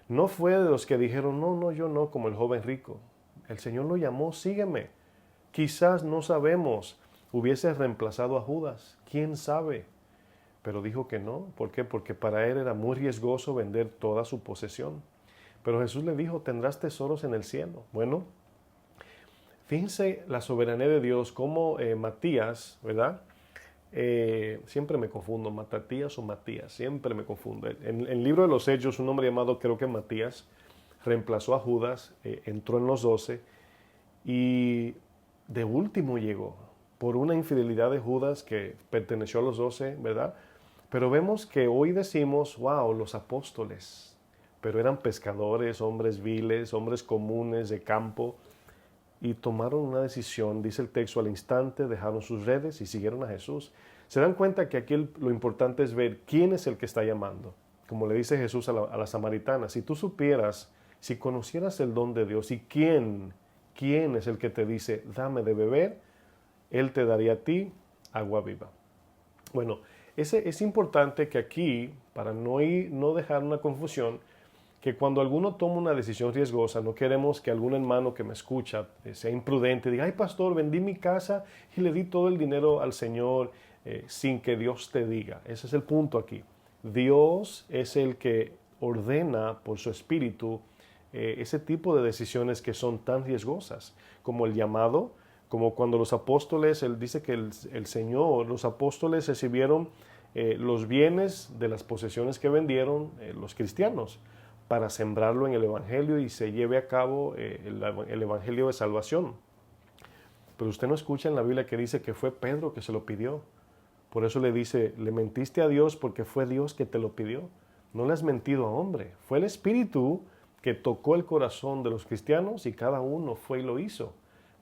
B: No fue de los que dijeron, no, yo no, como el joven rico. El Señor lo llamó, sígueme. Quizás, no sabemos, hubiese reemplazado a Judas. ¿Quién sabe? Pero dijo que no. ¿Por qué? Porque para él era muy riesgoso vender toda su posesión. Pero Jesús le dijo, tendrás tesoros en el cielo. Bueno, fíjense la soberanía de Dios, como Matías, ¿verdad? Siempre me confundo, Matatías o Matías, siempre me confundo. En el libro de los Hechos, un hombre llamado, creo que Matías, reemplazó a Judas, entró en los 12 y de último llegó por una infidelidad de Judas que perteneció a los 12, ¿verdad? Pero vemos que hoy decimos, wow, los apóstoles, pero eran pescadores, hombres viles, hombres comunes de campo, y tomaron una decisión, dice el texto, al instante dejaron sus redes y siguieron a Jesús. Se dan cuenta que aquí lo importante es ver quién es el que está llamando. Como le dice Jesús a la samaritana, si tú supieras, si conocieras el don de Dios y quién es el que te dice, dame de beber, Él te daría a ti agua viva. Bueno, es importante que aquí, para no dejar una confusión, que cuando alguno toma una decisión riesgosa, no queremos que algún hermano que me escucha sea imprudente, diga, ay pastor, vendí mi casa y le di todo el dinero al Señor sin que Dios te diga. Ese es el punto aquí. Dios es el que ordena por su espíritu ese tipo de decisiones que son tan riesgosas, como el llamado, como cuando los apóstoles, él dice que el Señor, los apóstoles recibieron los bienes de las posesiones que vendieron los cristianos, para sembrarlo en el Evangelio y se lleve a cabo el Evangelio de salvación. Pero usted no escucha en la Biblia que dice que fue Pedro que se lo pidió. Por eso le dice, le mentiste a Dios porque fue Dios que te lo pidió. No le has mentido a hombre. Fue el Espíritu que tocó el corazón de los cristianos y cada uno fue y lo hizo.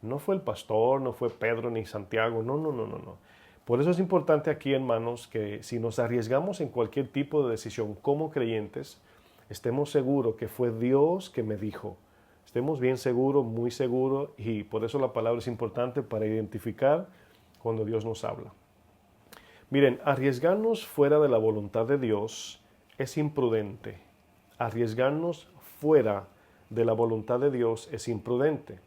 B: No fue el pastor, no fue Pedro ni Santiago, no. Por eso es importante aquí, hermanos, que si nos arriesgamos en cualquier tipo de decisión como creyentes, estemos seguros que fue Dios que me dijo. Estemos bien seguros, muy seguros, y por eso la palabra es importante para identificar cuando Dios nos habla. Miren, arriesgarnos fuera de la voluntad de Dios es imprudente. Arriesgarnos fuera de la voluntad de Dios es imprudente.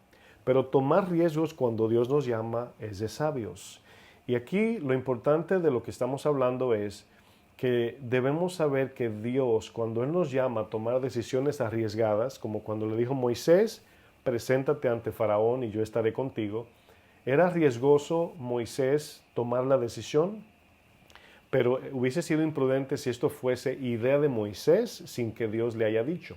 B: Pero tomar riesgos cuando Dios nos llama es de sabios. Y aquí lo importante de lo que estamos hablando es que debemos saber que Dios, cuando Él nos llama a tomar decisiones arriesgadas, como cuando le dijo Moisés, preséntate ante Faraón y yo estaré contigo, era riesgoso Moisés tomar la decisión, pero hubiese sido imprudente si esto fuese idea de Moisés sin que Dios le haya dicho.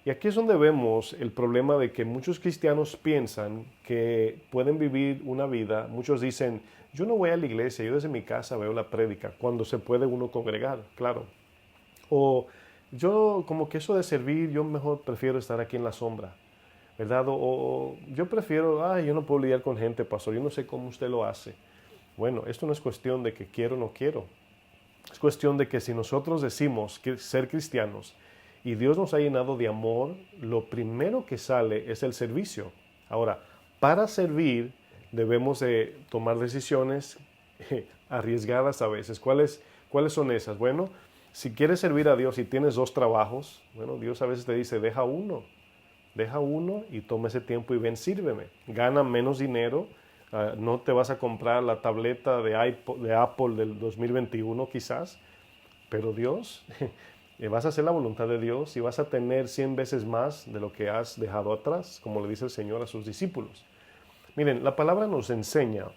B: Y aquí es donde vemos el problema de que muchos cristianos piensan que pueden vivir una vida, muchos dicen, yo no voy a la iglesia, yo desde mi casa veo la prédica, cuando se puede uno congregar, claro. O yo como que eso de servir, yo mejor prefiero estar aquí en la sombra, ¿verdad? O yo prefiero, yo no puedo lidiar con gente, pastor, yo no sé cómo usted lo hace. Bueno, esto no es cuestión de que quiero o no quiero. Es cuestión de que si nosotros decimos que ser cristianos y Dios nos ha llenado de amor, lo primero que sale es el servicio. Ahora, para servir debemos de tomar decisiones arriesgadas a veces. ¿Cuáles son esas? Bueno, Si quieres servir a Dios y tienes 2 trabajos, bueno, Dios a veces te dice, deja uno y toma ese tiempo y ven, sírveme. Gana menos dinero, no te vas a comprar la tableta de Apple del 2021 quizás, pero Dios, vas a hacer la voluntad de Dios y vas a tener 100 veces más de lo que has dejado atrás, como le dice el Señor a sus discípulos. Miren, la palabra nos enseña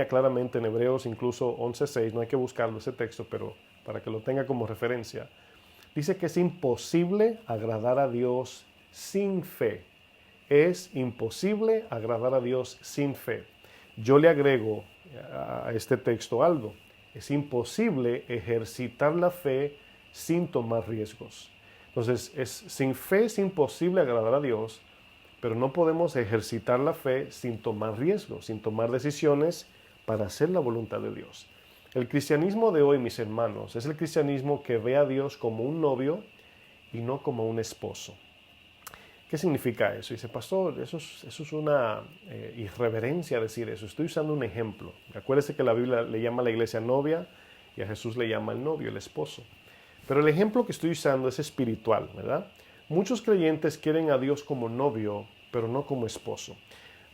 B: claramente en Hebreos incluso 11:6, no hay que buscarlo ese texto, pero para que lo tenga como referencia, dice que es imposible agradar a Dios sin fe. Es imposible agradar a Dios sin fe. Yo le agrego a este texto algo. Es imposible ejercitar la fe sin tomar riesgos. Entonces, sin fe es imposible agradar a Dios, pero no podemos ejercitar la fe sin tomar riesgos, sin tomar decisiones para hacer la voluntad de Dios. El cristianismo de hoy, mis hermanos, es el cristianismo que ve a Dios como un novio y no como un esposo. ¿Qué significa eso? Dice, pastor, eso es una irreverencia decir eso. Estoy usando un ejemplo. Acuérdese que la Biblia le llama a la iglesia novia y a Jesús le llama el novio, el esposo. Pero el ejemplo que estoy usando es espiritual, ¿verdad? Muchos creyentes quieren a Dios como novio, pero no como esposo.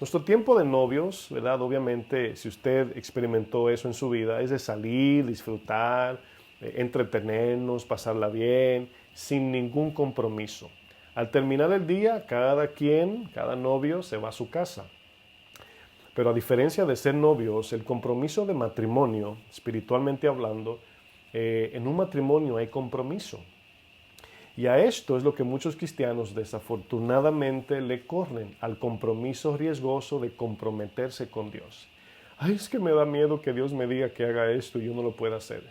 B: Nuestro tiempo de novios, ¿verdad? Obviamente, si usted experimentó eso en su vida, es de salir, disfrutar, entretenernos, pasarla bien, sin ningún compromiso. Al terminar el día, cada novio se va a su casa. Pero a diferencia de ser novios, el compromiso de matrimonio, espiritualmente hablando, en un matrimonio hay compromiso. Y a esto es lo que muchos cristianos desafortunadamente le corren, al compromiso riesgoso de comprometerse con Dios. Ay, es que me da miedo que Dios me diga que haga esto y yo no lo pueda hacer.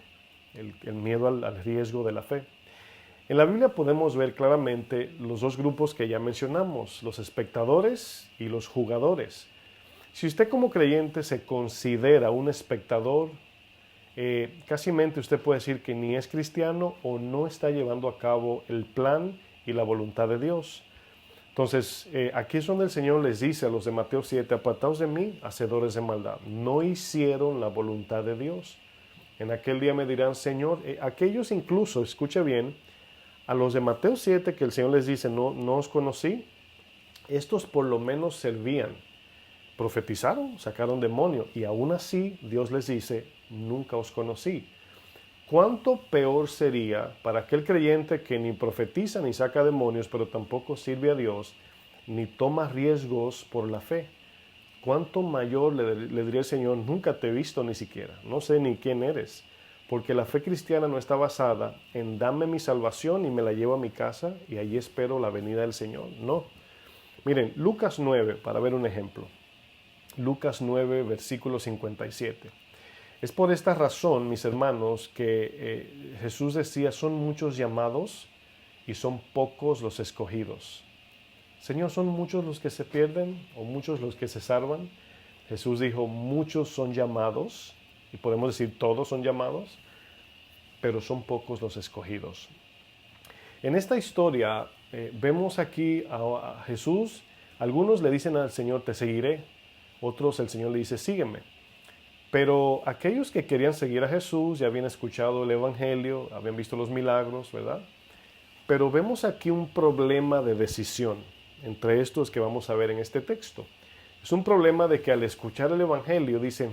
B: El miedo al riesgo de la fe. En la Biblia podemos ver claramente los 2 grupos que ya mencionamos, los espectadores y los jugadores. Si usted como creyente se considera un espectador, casimente usted puede decir que ni es cristiano o no está llevando a cabo el plan y la voluntad de Dios. Entonces, aquí es donde el Señor les dice a los de Mateo 7, apartaos de mí, hacedores de maldad. No hicieron la voluntad de Dios. En aquel día me dirán, Señor, aquellos incluso, escuche bien, a los de Mateo 7 que el Señor les dice, no os conocí, estos por lo menos servían, profetizaron, sacaron demonios y aún así Dios les dice, nunca os conocí. ¿Cuánto peor sería para aquel creyente que ni profetiza ni saca demonios, pero tampoco sirve a Dios, ni toma riesgos por la fe? ¿Cuánto mayor le diría el Señor, nunca te he visto ni siquiera, no sé ni quién eres? Porque la fe cristiana no está basada en dame mi salvación y me la llevo a mi casa y allí espero la venida del Señor. No. Miren, Lucas 9, para ver un ejemplo. Lucas 9, versículo 57. Es por esta razón, mis hermanos, que Jesús decía, son muchos llamados y son pocos los escogidos. Señor, ¿son muchos los que se pierden o muchos los que se salvan? Jesús dijo, muchos son llamados, y podemos decir todos son llamados, pero son pocos los escogidos. En esta historia vemos aquí a Jesús, algunos le dicen al Señor, te seguiré, otros el Señor le dice, sígueme. Pero aquellos que querían seguir a Jesús ya habían escuchado el Evangelio, habían visto los milagros, ¿verdad? Pero vemos aquí un problema de decisión entre estos que vamos a ver en este texto. Es un problema de que al escuchar el Evangelio dicen,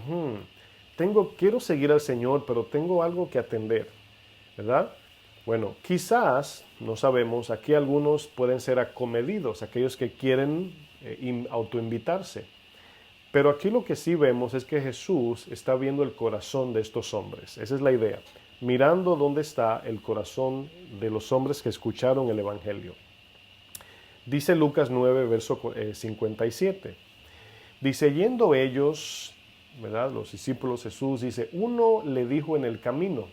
B: quiero seguir al Señor, pero tengo algo que atender, ¿verdad? Bueno, quizás, no sabemos, aquí algunos pueden ser acomedidos, aquellos que quieren autoinvitarse. Pero aquí lo que sí vemos es que Jesús está viendo el corazón de estos hombres. Esa es la idea. Mirando dónde está el corazón de los hombres que escucharon el Evangelio. Dice Lucas 9, verso 57. Dice, yendo ellos, ¿verdad? Los discípulos, Jesús dice, uno le dijo en el camino,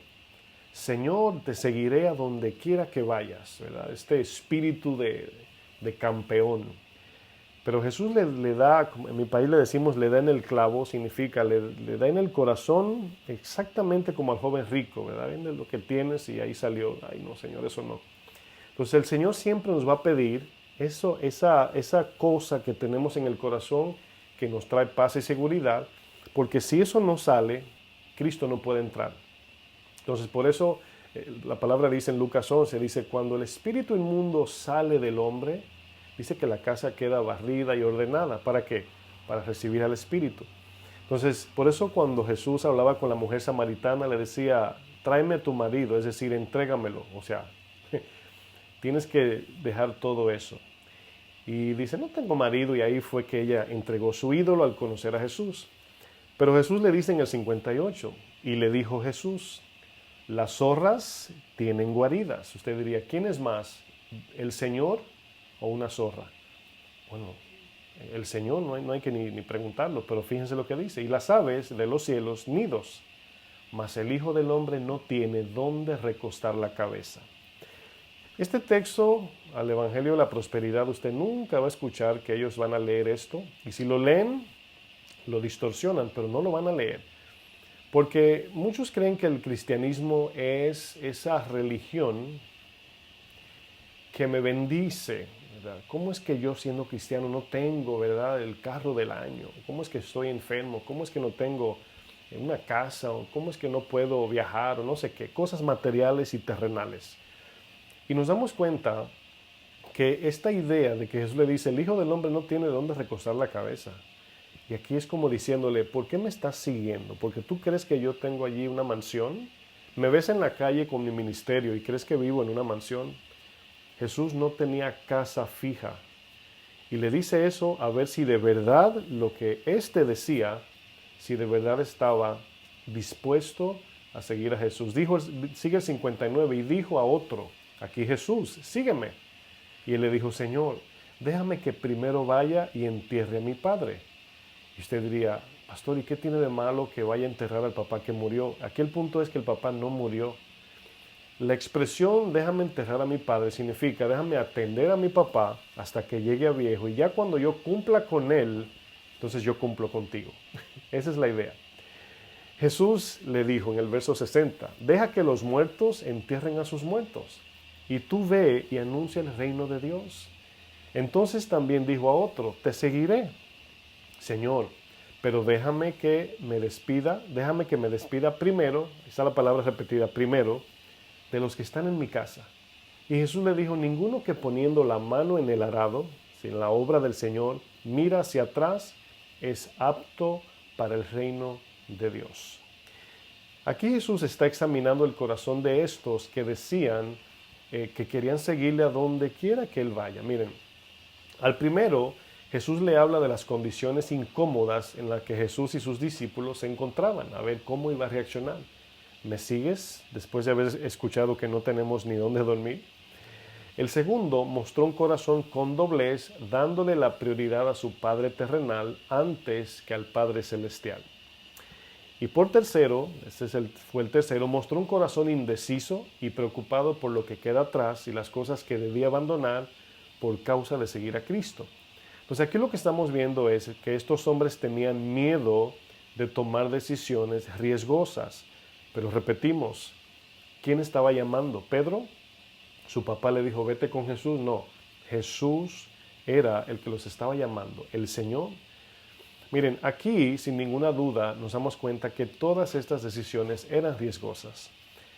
B: Señor, te seguiré a donde quiera que vayas, ¿verdad? Este espíritu de campeón. Pero Jesús le da, en mi país le decimos, le da en el clavo, significa, le da en el corazón exactamente como al joven rico, ¿verdad? Vende lo que tienes y ahí salió. Ay, no, Señor, eso no. Entonces el Señor siempre nos va a pedir esa cosa que tenemos en el corazón que nos trae paz y seguridad, porque si eso no sale, Cristo no puede entrar. Entonces por eso La palabra dice en Lucas 11, dice, cuando el espíritu inmundo sale del hombre, dice que la casa queda barrida y ordenada. ¿Para qué? Para recibir al espíritu. Entonces, por eso cuando Jesús hablaba con la mujer samaritana, le decía, tráeme a tu marido, es decir, entrégamelo. O sea, tienes que dejar todo eso. Y dice, no tengo marido, y ahí fue que ella entregó su ídolo al conocer a Jesús. Pero Jesús le dice en el 58, y le dijo Jesús, las zorras tienen guaridas. Usted diría, ¿quién es más, el Señor o una zorra? Bueno, el Señor no hay que ni preguntarlo, pero fíjense lo que dice. Y las aves de los cielos, nidos, mas el Hijo del Hombre no tiene dónde recostar la cabeza. Este texto al Evangelio de la Prosperidad, usted nunca va a escuchar que ellos van a leer esto. Y si lo leen, lo distorsionan, pero no lo van a leer. Porque muchos creen que el cristianismo es esa religión que me bendice, ¿verdad? ¿Cómo es que yo siendo cristiano no tengo, ¿verdad?, el carro del año? ¿Cómo es que estoy enfermo? ¿Cómo es que no tengo una casa? ¿O cómo es que no puedo viajar? O no sé qué, cosas materiales y terrenales. Y nos damos cuenta que esta idea de que Jesús le dice, el Hijo del Hombre no tiene dónde recostar la cabeza. Y aquí es como diciéndole, ¿por qué me estás siguiendo? ¿Porque tú crees que yo tengo allí una mansión? ¿Me ves en la calle con mi ministerio y crees que vivo en una mansión? Jesús no tenía casa fija. Y le dice eso a ver si de verdad lo que éste decía, si de verdad estaba dispuesto a seguir a Jesús. Sigue el 59, y dijo a otro, aquí Jesús, sígueme. Y él le dijo, Señor, déjame que primero vaya y entierre a mi padre. Y usted diría, pastor, ¿y qué tiene de malo que vaya a enterrar al papá que murió? Aquí el punto es que el papá no murió. La expresión déjame enterrar a mi padre significa déjame atender a mi papá hasta que llegue a viejo, y ya cuando yo cumpla con él, entonces yo cumplo contigo. Esa es la idea. Jesús le dijo en el verso 60, deja que los muertos entierren a sus muertos, y tú ve y anuncia el reino de Dios. Entonces también dijo a otro, te seguiré, Señor, pero déjame que me despida primero, esa es la palabra repetida, primero, de los que están en mi casa. Y Jesús le dijo, ninguno que poniendo la mano en el arado, en la obra del Señor, mira hacia atrás, es apto para el reino de Dios. Aquí Jesús está examinando el corazón de estos que decían que querían seguirle a donde quiera que él vaya. Miren, al primero, Jesús le habla de las condiciones incómodas en las que Jesús y sus discípulos se encontraban, a ver cómo iba a reaccionar. ¿Me sigues después de haber escuchado que no tenemos ni dónde dormir? El segundo mostró un corazón con doblez, dándole la prioridad a su Padre terrenal antes que al Padre celestial. Y por tercero, fue el tercero, mostró un corazón indeciso y preocupado por lo que queda atrás y las cosas que debía abandonar por causa de seguir a Cristo. Entonces aquí lo que estamos viendo es que estos hombres tenían miedo de tomar decisiones riesgosas. Pero repetimos, ¿quién estaba llamando? ¿Pedro? ¿Su papá le dijo, vete con Jesús? No, Jesús era el que los estaba llamando, el Señor. Miren, aquí sin ninguna duda nos damos cuenta que todas estas decisiones eran riesgosas.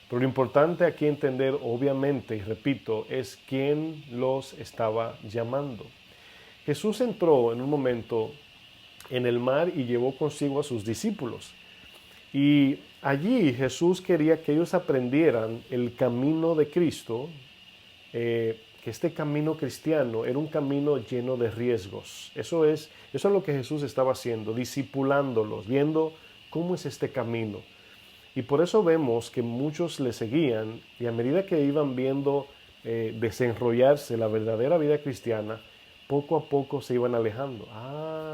B: Pero lo importante aquí entender, obviamente, y repito, es quién los estaba llamando. Jesús entró en un momento en el mar y llevó consigo a sus discípulos. Y allí Jesús quería que ellos aprendieran el camino de Cristo, que este camino cristiano era un camino lleno de riesgos. Eso es lo que Jesús estaba haciendo, discipulándolos, viendo cómo es este camino. Y por eso vemos que muchos le seguían, y a medida que iban viendo desenrollarse la verdadera vida cristiana, poco a poco se iban alejando.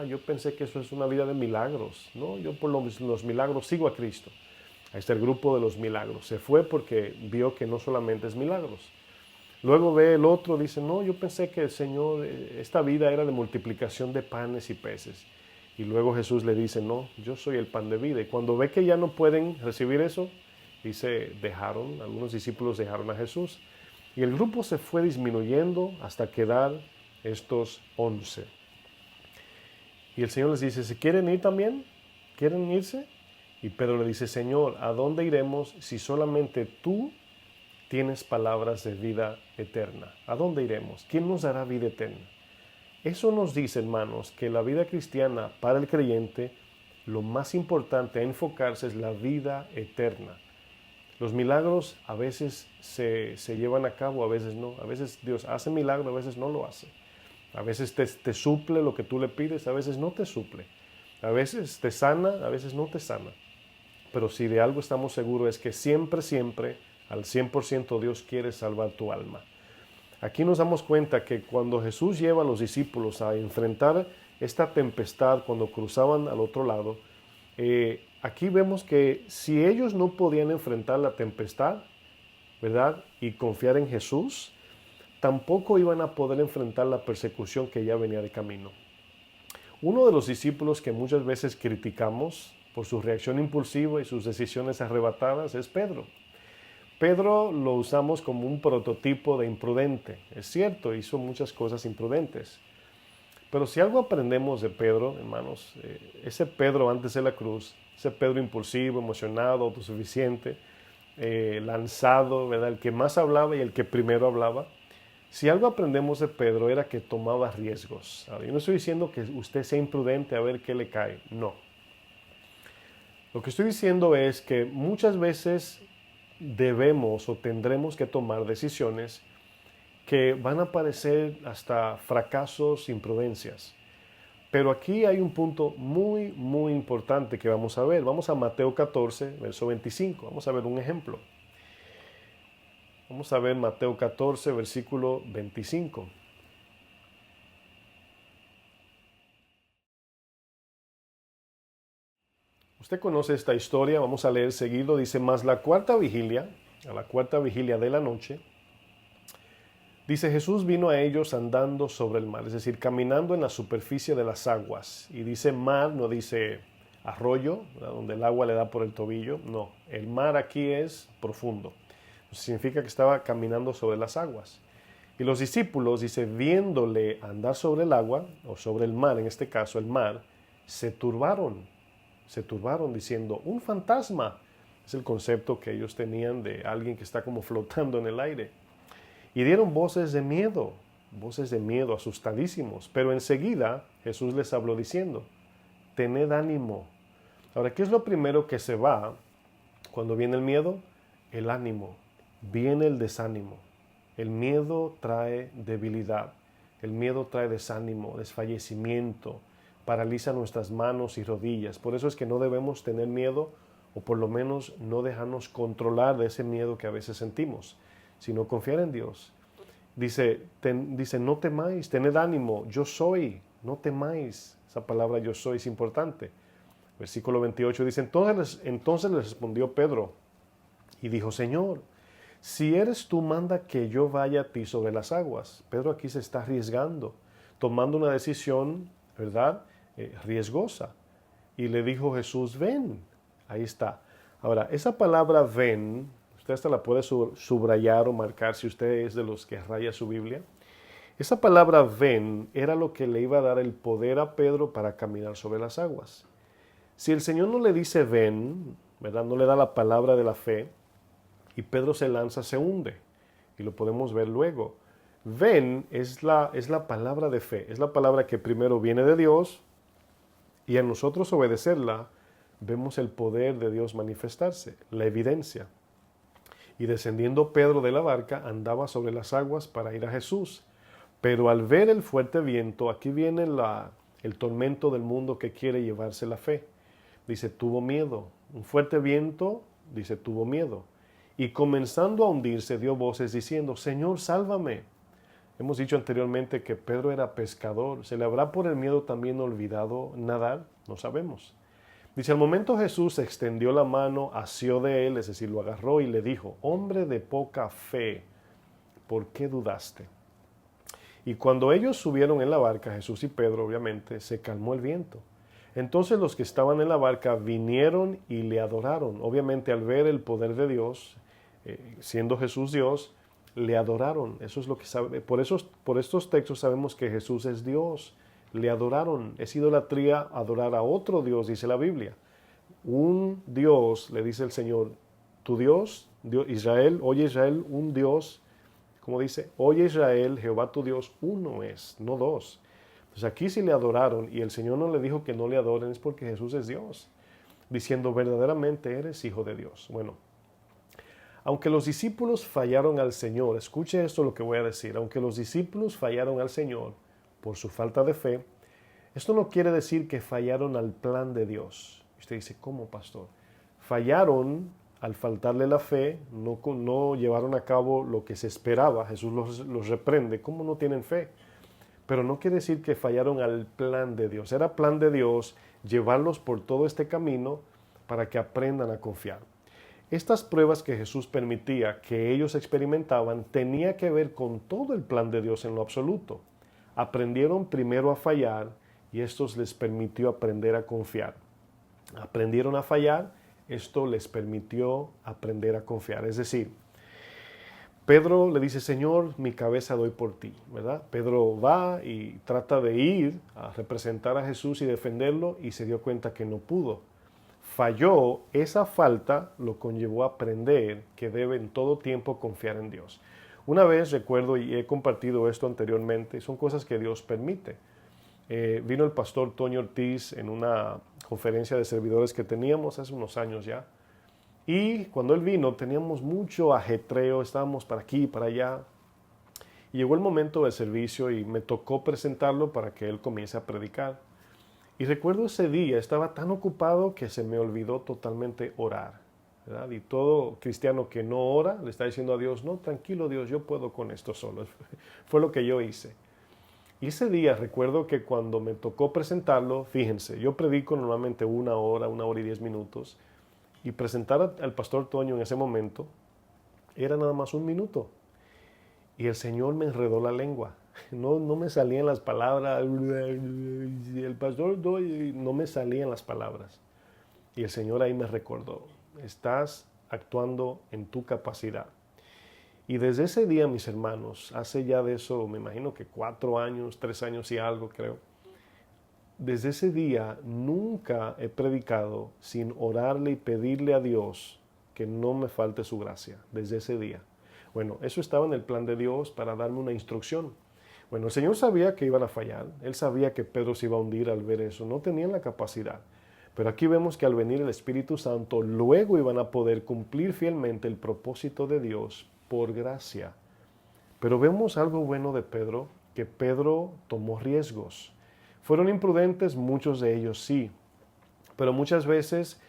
B: Yo pensé que eso es una vida de milagros, ¿no? Yo por los milagros sigo a Cristo. Ahí está el grupo de los milagros. Se fue porque vio que no solamente es milagros. Luego ve el otro, dice, no, yo pensé que el Señor, esta vida era de multiplicación de panes y peces. Y luego Jesús le dice, no, yo soy el pan de vida. Y cuando ve que ya no pueden recibir eso, dice, algunos discípulos dejaron a Jesús. Y el grupo se fue disminuyendo hasta quedar estos 11. Y el Señor les dice, ¿se quieren ir también? ¿Quieren irse? Y Pedro le dice, Señor, ¿a dónde iremos si solamente tú tienes palabras de vida eterna. ¿A dónde iremos? ¿Quién nos dará vida eterna? Eso nos dice, hermanos, que la vida cristiana para el creyente, lo más importante a enfocarse es la vida eterna. Los milagros a veces se llevan a cabo, a veces no. A veces Dios hace milagro, a veces no lo hace. A veces te suple lo que tú le pides, a veces no te suple. A veces te sana, a veces no te sana. Pero si de algo estamos seguros es que siempre, siempre, al 100% Dios quiere salvar tu alma. Aquí nos damos cuenta que cuando Jesús lleva a los discípulos a enfrentar esta tempestad cuando cruzaban al otro lado, aquí vemos que si ellos no podían enfrentar la tempestad, ¿verdad? Y confiar en Jesús, tampoco iban a poder enfrentar la persecución que ya venía de camino. Uno de los discípulos que muchas veces criticamos por su reacción impulsiva y sus decisiones arrebatadas es Pedro. Pedro lo usamos como un prototipo de imprudente. Es cierto, hizo muchas cosas imprudentes. Pero si algo aprendemos de Pedro, hermanos, ese Pedro antes de la cruz, ese Pedro impulsivo, emocionado, autosuficiente, lanzado, ¿verdad? El que más hablaba y el que primero hablaba. Si algo aprendemos de Pedro era que tomaba riesgos. Ahora, yo no estoy diciendo que usted sea imprudente a ver qué le cae, no. Lo que estoy diciendo es que muchas veces debemos o tendremos que tomar decisiones que van a parecer hasta fracasos, imprudencias. Pero aquí hay un punto muy, muy importante que vamos a ver. Vamos a Mateo 14, verso 25. Vamos a ver un ejemplo. Vamos a ver Mateo 14, versículo 25. Usted conoce esta historia, vamos a leer seguido. Dice, mas a la cuarta vigilia de la noche, dice, Jesús vino a ellos andando sobre el mar, es decir, caminando en la superficie de las aguas. Y dice mar, no dice arroyo, ¿verdad? Donde el agua le da por el tobillo. No, el mar aquí es profundo. Significa que estaba caminando sobre las aguas. Y los discípulos, dice, viéndole andar sobre el agua, o sobre el mar, en este caso el mar, se turbaron diciendo, un fantasma. Es el concepto que ellos tenían de alguien que está como flotando en el aire. Y dieron voces de miedo, asustadísimos. Pero enseguida Jesús les habló diciendo, tened ánimo. Ahora, ¿qué es lo primero que se va cuando viene el miedo? El ánimo. Viene el desánimo. El miedo trae debilidad. El miedo trae desánimo, desfallecimiento, paraliza nuestras manos y rodillas. Por eso es que no debemos tener miedo, o por lo menos no dejarnos controlar de ese miedo que a veces sentimos, sino confiar en Dios. Dice, no temáis, tened ánimo, yo soy, no temáis. Esa palabra yo soy es importante. Versículo 28 dice, entonces les respondió Pedro y dijo, Señor, si eres tú, manda que yo vaya a ti sobre las aguas. Pedro aquí se está arriesgando, tomando una decisión, ¿verdad?, riesgosa. Y le dijo Jesús, ven. Ahí está. Ahora, esa palabra ven, usted hasta la puede subrayar o marcar si usted es de los que raya su Biblia. Esa palabra ven era lo que le iba a dar el poder a Pedro para caminar sobre las aguas. Si el Señor no le dice ven, ¿verdad?, no le da la palabra de la fe, y Pedro se lanza, se hunde. Y lo podemos ver luego. Ven es la palabra de fe, es la palabra que primero viene de Dios, y a nosotros obedecerla, vemos el poder de Dios manifestarse, la evidencia. Y descendiendo Pedro de la barca, andaba sobre las aguas para ir a Jesús. Pero al ver el fuerte viento, aquí viene el tormento del mundo que quiere llevarse la fe. Dice, tuvo miedo. Un fuerte viento, dice, tuvo miedo. Y comenzando a hundirse, dio voces diciendo, Señor, sálvame. Hemos dicho anteriormente que Pedro era pescador. ¿Se le habrá por el miedo también olvidado nadar? No sabemos. Dice, al momento Jesús extendió la mano, asió de él, es decir, lo agarró y le dijo, hombre de poca fe, ¿por qué dudaste? Y cuando ellos subieron en la barca, Jesús y Pedro, obviamente, se calmó el viento. Entonces los que estaban en la barca vinieron y le adoraron. Obviamente al ver el poder de Dios, siendo Jesús Dios, le adoraron. Eso es lo que sabe. Por estos textos sabemos que Jesús es Dios. Le adoraron. Es idolatría adorar a otro Dios, dice la Biblia. Un Dios, le dice el Señor, tu Dios Israel, oye Israel, un Dios, como dice, oye Israel, Jehová tu Dios, uno es, no dos. Entonces aquí sí le adoraron y el Señor no le dijo que no le adoren, es porque Jesús es Dios, diciendo verdaderamente eres hijo de Dios. Bueno, aunque los discípulos fallaron al Señor, escuche esto lo que voy a decir, aunque los discípulos fallaron al Señor por su falta de fe, esto no quiere decir que fallaron al plan de Dios. Usted dice, ¿cómo, pastor? Fallaron al faltarle la fe, no llevaron a cabo lo que se esperaba. Jesús los reprende. ¿Cómo no tienen fe? Pero no quiere decir que fallaron al plan de Dios. Era plan de Dios llevarlos por todo este camino para que aprendan a confiar. Estas pruebas que Jesús permitía que ellos experimentaban tenía que ver con todo el plan de Dios en lo absoluto. Aprendieron primero a fallar y esto les permitió aprender a confiar. Aprendieron a fallar, esto les permitió aprender a confiar. Es decir, Pedro le dice, Señor, mi cabeza doy por ti, ¿verdad? Pedro va y trata de ir a representar a Jesús y defenderlo y se dio cuenta que no pudo. Falló, esa falta lo conllevó a aprender que debe en todo tiempo confiar en Dios. Una vez recuerdo y he compartido esto anteriormente, son cosas que Dios permite. Vino el pastor Toño Ortiz en una conferencia de servidores que teníamos hace unos años ya. Y cuando él vino teníamos mucho ajetreo, estábamos para aquí y para allá. Y llegó el momento del servicio y me tocó presentarlo para que él comience a predicar. Y recuerdo ese día, estaba tan ocupado que se me olvidó totalmente orar, ¿verdad? Y todo cristiano que no ora le está diciendo a Dios, no, tranquilo Dios, yo puedo con esto solo. Fue lo que yo hice. Y ese día recuerdo que cuando me tocó presentarlo, fíjense, yo predico normalmente 1 hora, 1 hora y 10 minutos, y presentar al pastor Toño en ese momento era nada más 1 minuto. Y el Señor me enredó la lengua. No me salían las palabras, el pastor no me salían las palabras. Y el Señor ahí me recordó, estás actuando en tu capacidad. Y desde ese día, mis hermanos, hace ya de eso, me imagino que 4 años, 3 años y algo creo, desde ese día nunca he predicado sin orarle y pedirle a Dios que no me falte su gracia, desde ese día. Bueno, eso estaba en el plan de Dios para darme una instrucción. Bueno, el Señor sabía que iban a fallar, Él sabía que Pedro se iba a hundir al ver eso, no tenían la capacidad. Pero aquí vemos que al venir el Espíritu Santo, luego iban a poder cumplir fielmente el propósito de Dios por gracia. Pero vemos algo bueno de Pedro, que Pedro tomó riesgos. Fueron imprudentes, muchos de ellos sí, pero muchas veces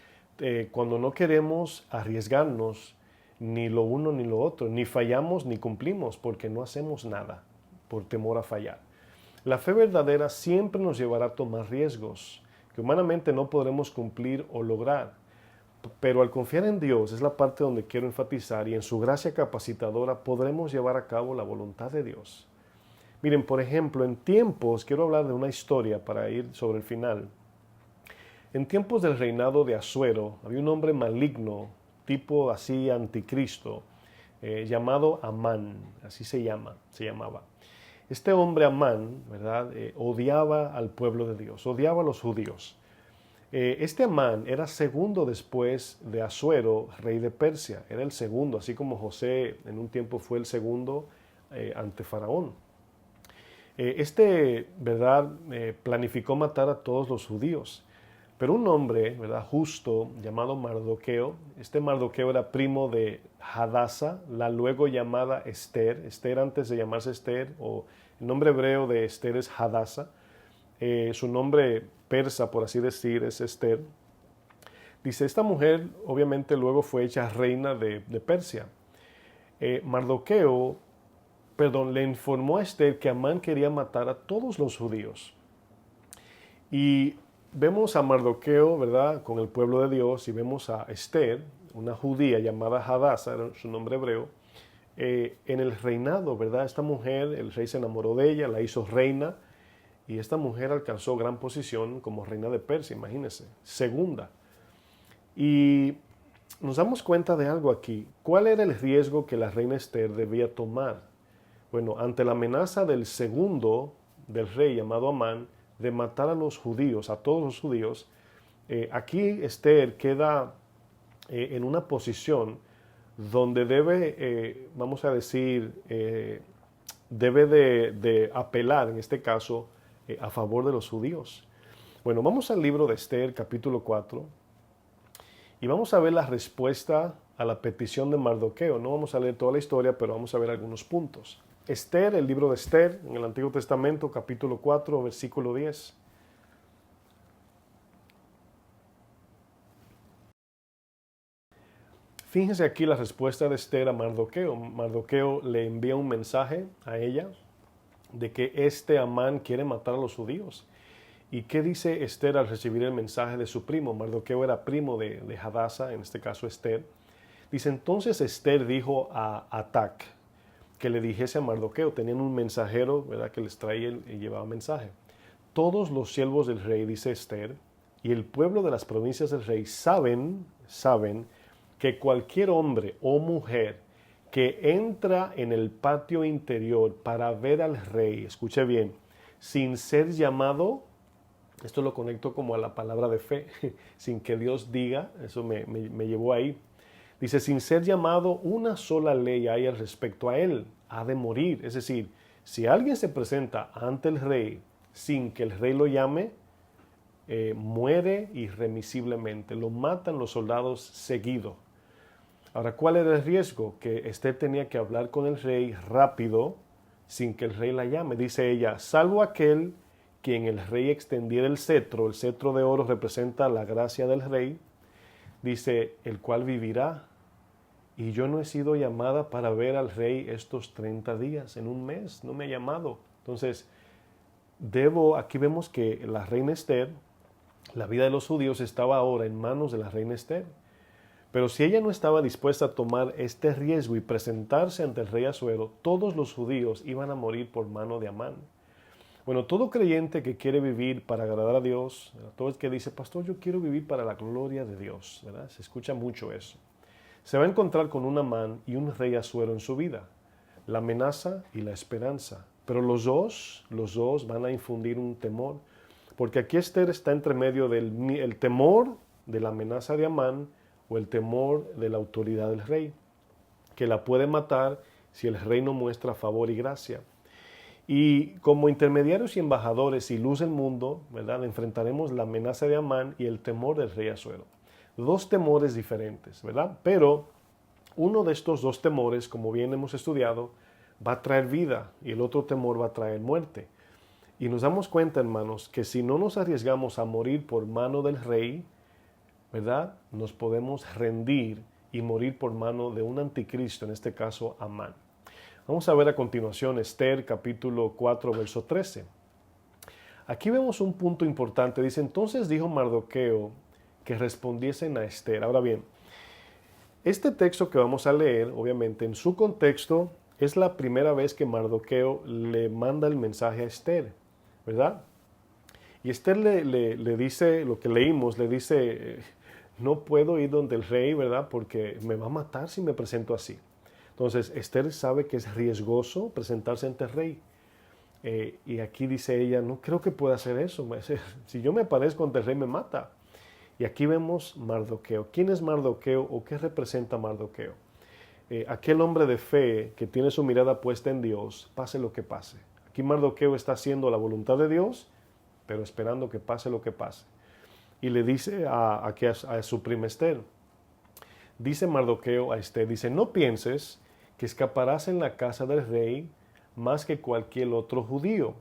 B: cuando no queremos arriesgarnos, ni lo uno ni lo otro, ni fallamos ni cumplimos, porque no hacemos nada por temor a fallar. La fe verdadera siempre nos llevará a tomar riesgos que humanamente no podremos cumplir o lograr. Pero al confiar en Dios es la parte donde quiero enfatizar y en su gracia capacitadora podremos llevar a cabo la voluntad de Dios. Miren, por ejemplo, en tiempos, quiero hablar de una historia para ir sobre el final. En tiempos del reinado de Asuero había un hombre maligno, tipo así anticristo, llamado Amán, así se llamaba. Este hombre Amán, ¿verdad? Odiaba al pueblo de Dios, odiaba a los judíos. Este Amán era segundo después de Asuero, rey de Persia. Era el segundo, así como José en un tiempo fue el segundo ante Faraón. ¿Verdad? Planificó matar a todos los judíos. Pero un hombre, ¿verdad? Justo, llamado Mardoqueo, este Mardoqueo era primo de Hadasa, la luego llamada Esther. Esther antes de llamarse Esther, o el nombre hebreo de Esther es Hadasa. Su nombre persa, por así decir, es Esther. Dice, esta mujer obviamente luego fue hecha reina de Persia. Mardoqueo, le informó a Esther que Amán quería matar a todos los judíos. Y vemos a Mardoqueo, ¿verdad?, con el pueblo de Dios, y vemos a Esther, una judía llamada Hadasa, era su nombre hebreo, en el reinado, ¿verdad? Esta mujer, el rey se enamoró de ella, la hizo reina, y esta mujer alcanzó gran posición como reina de Persia, imagínense, segunda. Y nos damos cuenta de algo aquí. ¿Cuál era el riesgo que la reina Esther debía tomar? Bueno, ante la amenaza del segundo del rey llamado Amán de matar a los judíos, a todos los judíos, aquí Esther queda en una posición donde debe, vamos a decir, debe de apelar, en este caso, a favor de los judíos. Bueno, vamos al libro de Esther, capítulo 4, y vamos a ver la respuesta a la petición de Mardoqueo. No vamos a leer toda la historia, pero vamos a ver algunos puntos. Esther, el libro de Esther, en el Antiguo Testamento, capítulo 4, versículo 10. Fíjense aquí la respuesta de Esther a Mardoqueo. Mardoqueo le envía un mensaje a ella de que este Amán quiere matar a los judíos. ¿Y qué dice Esther al recibir el mensaje de su primo? Mardoqueo era primo de Hadasa, en este caso Esther. Dice, entonces Esther dijo a Atac que le dijese a Mardoqueo, tenían un mensajero, ¿verdad?, que les traía y llevaba mensaje. Todos los siervos del rey, dice Esther, y el pueblo de las provincias del rey saben que cualquier hombre o mujer que entra en el patio interior para ver al rey, escuche bien, sin ser llamado, esto lo conecto como a la palabra de fe, sin que Dios diga, eso me llevó ahí. Dice, sin ser llamado, una sola ley hay al respecto a él, ha de morir. Es decir, si alguien se presenta ante el rey sin que el rey lo llame, muere irremisiblemente, lo matan los soldados seguido. Ahora, ¿cuál era el riesgo? Que Esther tenía que hablar con el rey rápido, sin que el rey la llame. Dice ella, salvo aquel quien el rey extendiera el cetro de oro representa la gracia del rey, dice, el cual vivirá. Y yo no he sido llamada para ver al rey estos 30 días, en un mes, no me ha llamado. Entonces, aquí vemos que la reina Esther, la vida de los judíos estaba ahora en manos de la reina Esther. Pero si ella no estaba dispuesta a tomar este riesgo y presentarse ante el rey Asuero, todos los judíos iban a morir por mano de Amán. Bueno, todo creyente que quiere vivir para agradar a Dios, todo el que dice, pastor, yo quiero vivir para la gloria de Dios, ¿verdad? Se escucha mucho eso. Se va a encontrar con un Amán y un rey Asuero en su vida, la amenaza y la esperanza. Pero los dos van a infundir un temor, porque aquí Esther está entre medio del temor de la amenaza de Amán o el temor de la autoridad del rey, que la puede matar si el rey no muestra favor y gracia. Y como intermediarios y embajadores y luz del mundo, ¿verdad?, enfrentaremos la amenaza de Amán y el temor del rey Asuero. Dos temores diferentes, ¿verdad? Pero uno de estos dos temores, como bien hemos estudiado, va a traer vida y el otro temor va a traer muerte. Y nos damos cuenta, hermanos, que si no nos arriesgamos a morir por mano del rey, ¿verdad?, nos podemos rendir y morir por mano de un anticristo, en este caso Amán. Vamos a ver a continuación Esther capítulo 4, verso 13. Aquí vemos un punto importante. Dice, entonces dijo Mardoqueo que respondiesen a Esther. Ahora bien, este texto que vamos a leer, obviamente, en su contexto, es la primera vez que Mardoqueo le manda el mensaje a Esther, ¿verdad? Y Esther le dice, lo que leímos, le dice, no puedo ir donde el rey, ¿verdad?, porque me va a matar si me presento así. Entonces, Esther sabe que es riesgoso presentarse ante el rey. Y aquí dice ella, no creo que pueda hacer eso. Si yo me parezco ante el rey, me mata. Y aquí vemos Mardoqueo. ¿Quién es Mardoqueo o qué representa Mardoqueo? Aquel hombre de fe que tiene su mirada puesta en Dios, pase lo que pase. Aquí Mardoqueo está haciendo la voluntad de Dios, pero esperando que pase lo que pase. Y le dice a su prima Esther, dice Mardoqueo a Esther, dice, no pienses que escaparás en la casa del rey más que cualquier otro judío.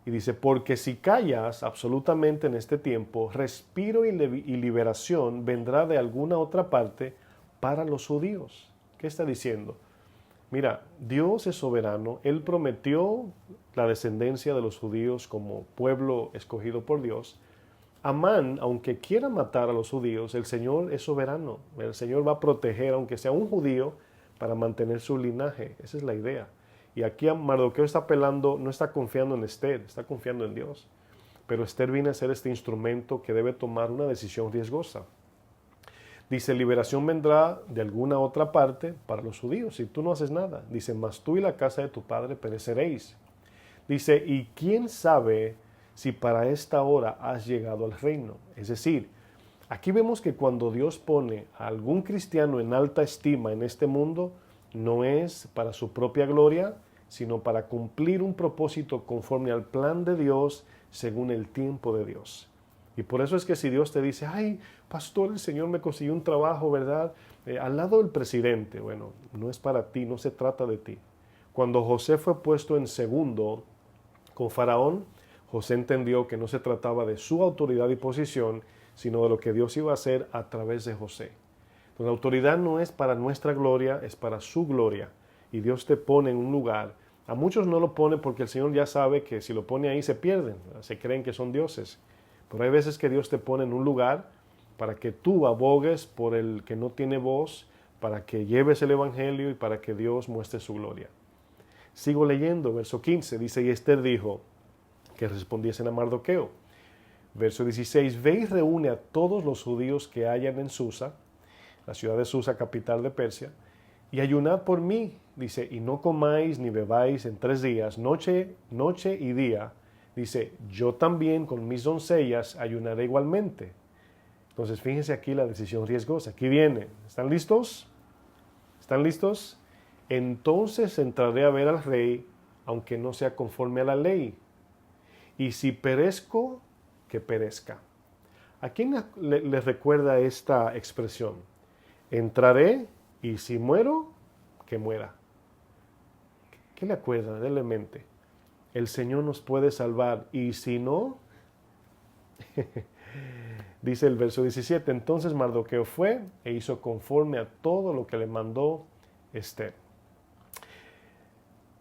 B: Y dice, porque si callas absolutamente en este tiempo, respiro y liberación vendrá de alguna otra parte para los judíos. ¿Qué está diciendo? Mira, Dios es soberano, Él prometió la descendencia de los judíos como pueblo escogido por Dios. Amán, aunque quiera matar a los judíos, el Señor es soberano. El Señor va a proteger, aunque sea un judío, para mantener su linaje. Esa es la idea. Y aquí Mardoqueo está apelando, no está confiando en Esther, está confiando en Dios. Pero Esther viene a ser este instrumento que debe tomar una decisión riesgosa. Dice, liberación vendrá de alguna otra parte para los judíos, si tú no haces nada. Dice, mas tú y la casa de tu padre pereceréis. Dice, y quién sabe si para esta hora has llegado al reino. Es decir, Aquí vemos que cuando Dios pone a algún cristiano en alta estima en este mundo, no es para su propia gloria, sino para cumplir un propósito conforme al plan de Dios según el tiempo de Dios. Y por eso es que si Dios te dice, ay, pastor, el Señor me consiguió un trabajo, ¿verdad? Al lado del presidente, bueno, no es para ti, no se trata de ti. Cuando José fue puesto en segundo con Faraón, José entendió que no se trataba de su autoridad y posición, sino de lo que Dios iba a hacer a través de José. Entonces, la autoridad no es para nuestra gloria, es para su gloria. Y Dios te pone en un lugar. A muchos no lo pone porque el Señor ya sabe que si lo pone ahí se pierden, se creen que son dioses. Pero hay veces que Dios te pone en un lugar para que tú abogues por el que no tiene voz, para que lleves el evangelio y para que Dios muestre su gloria. Sigo leyendo, verso 15, dice, y Esther dijo que respondiesen a Mardoqueo. Verso 16, ve y reúne a todos los judíos que hayan en Susa, la ciudad de Susa, capital de Persia, y ayunad por mí, dice, y no comáis ni bebáis en 3 días, noche y día. Dice, yo también con mis doncellas ayunaré igualmente. Entonces, fíjense aquí la decisión riesgosa. Aquí viene. ¿Están listos? ¿Están listos? Entonces entraré a ver al rey, aunque no sea conforme a la ley. Y si perezco, que perezca. ¿A quién le recuerda esta expresión? Entraré y si muero, que muera. ¿Qué le acuerda? Denle en mente. El Señor nos puede salvar y si no, dice el verso 17, entonces Mardoqueo fue e hizo conforme a todo lo que le mandó Esther.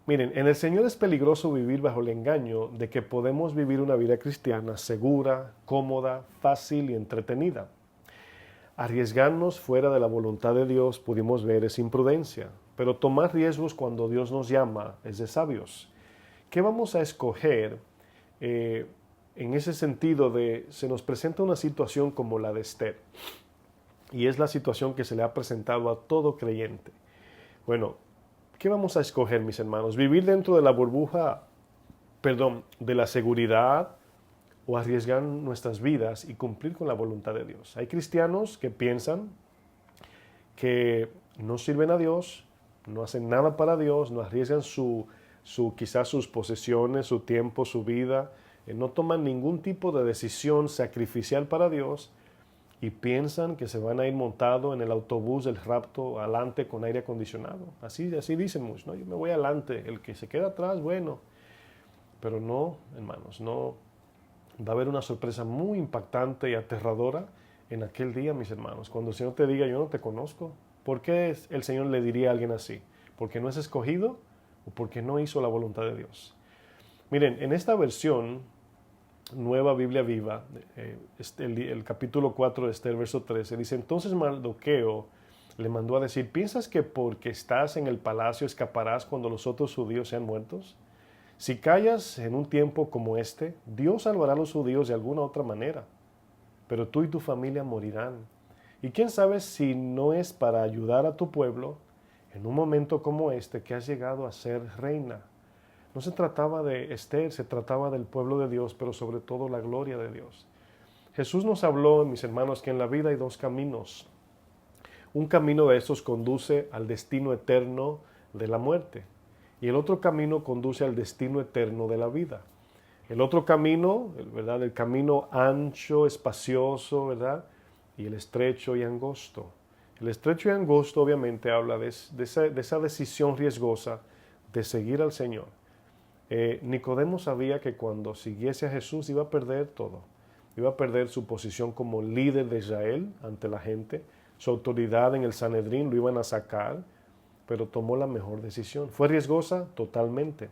B: Miren, en el Señor es peligroso vivir bajo el engaño de que podemos vivir una vida cristiana segura, cómoda, fácil y entretenida. Arriesgarnos fuera de la voluntad de Dios, pudimos ver, es imprudencia, pero tomar riesgos cuando Dios nos llama es de sabios. ¿Qué vamos a escoger en ese sentido de se nos presenta una situación como la de Esther? Y es la situación que se le ha presentado a todo creyente. Bueno, ¿qué vamos a escoger, mis hermanos? ¿Vivir dentro de la burbuja, de la seguridad o arriesgar nuestras vidas y cumplir con la voluntad de Dios? Hay cristianos que piensan que no sirven a Dios, no hacen nada para Dios, no arriesgan quizás sus posesiones, su tiempo, su vida, no toman ningún tipo de decisión sacrificial para Dios y piensan que se van a ir montado en el autobús del rapto adelante con aire acondicionado. Así dicen muchos, ¿no? Yo me voy adelante, el que se queda atrás, bueno. Pero no, hermanos, no. Va a haber una sorpresa muy impactante y aterradora en aquel día, mis hermanos, cuando el Señor te diga, yo no te conozco. ¿Por qué el Señor le diría a alguien así? ¿Porque no es escogido o porque no hizo la voluntad de Dios? Miren, en esta versión, Nueva Biblia Viva, el capítulo 4 de Esther, verso 13, dice, entonces Mardoqueo le mandó a decir, ¿piensas que porque estás en el palacio escaparás cuando los otros judíos sean muertos? Si callas en un tiempo como este, Dios salvará a los judíos de alguna otra manera, pero tú y tu familia morirán. Y quién sabe si no es para ayudar a tu pueblo en un momento como este que has llegado a ser reina. No se trataba de Esther, se trataba del pueblo de Dios, pero sobre todo la gloria de Dios. Jesús nos habló, mis hermanos, que en la vida hay 2 caminos. Un camino de estos conduce al destino eterno de la muerte y el otro camino conduce al destino eterno de la vida. El otro camino, ¿verdad? El camino ancho, espacioso, ¿verdad? Y el estrecho y angosto. El estrecho y angosto obviamente habla de esa decisión riesgosa de seguir al Señor. Nicodemo sabía que cuando siguiese a Jesús iba a perder todo. Iba a perder su posición como líder de Israel ante la gente, su autoridad en el Sanedrín lo iban a sacar, pero tomó la mejor decisión. ¿Fue riesgosa? Totalmente.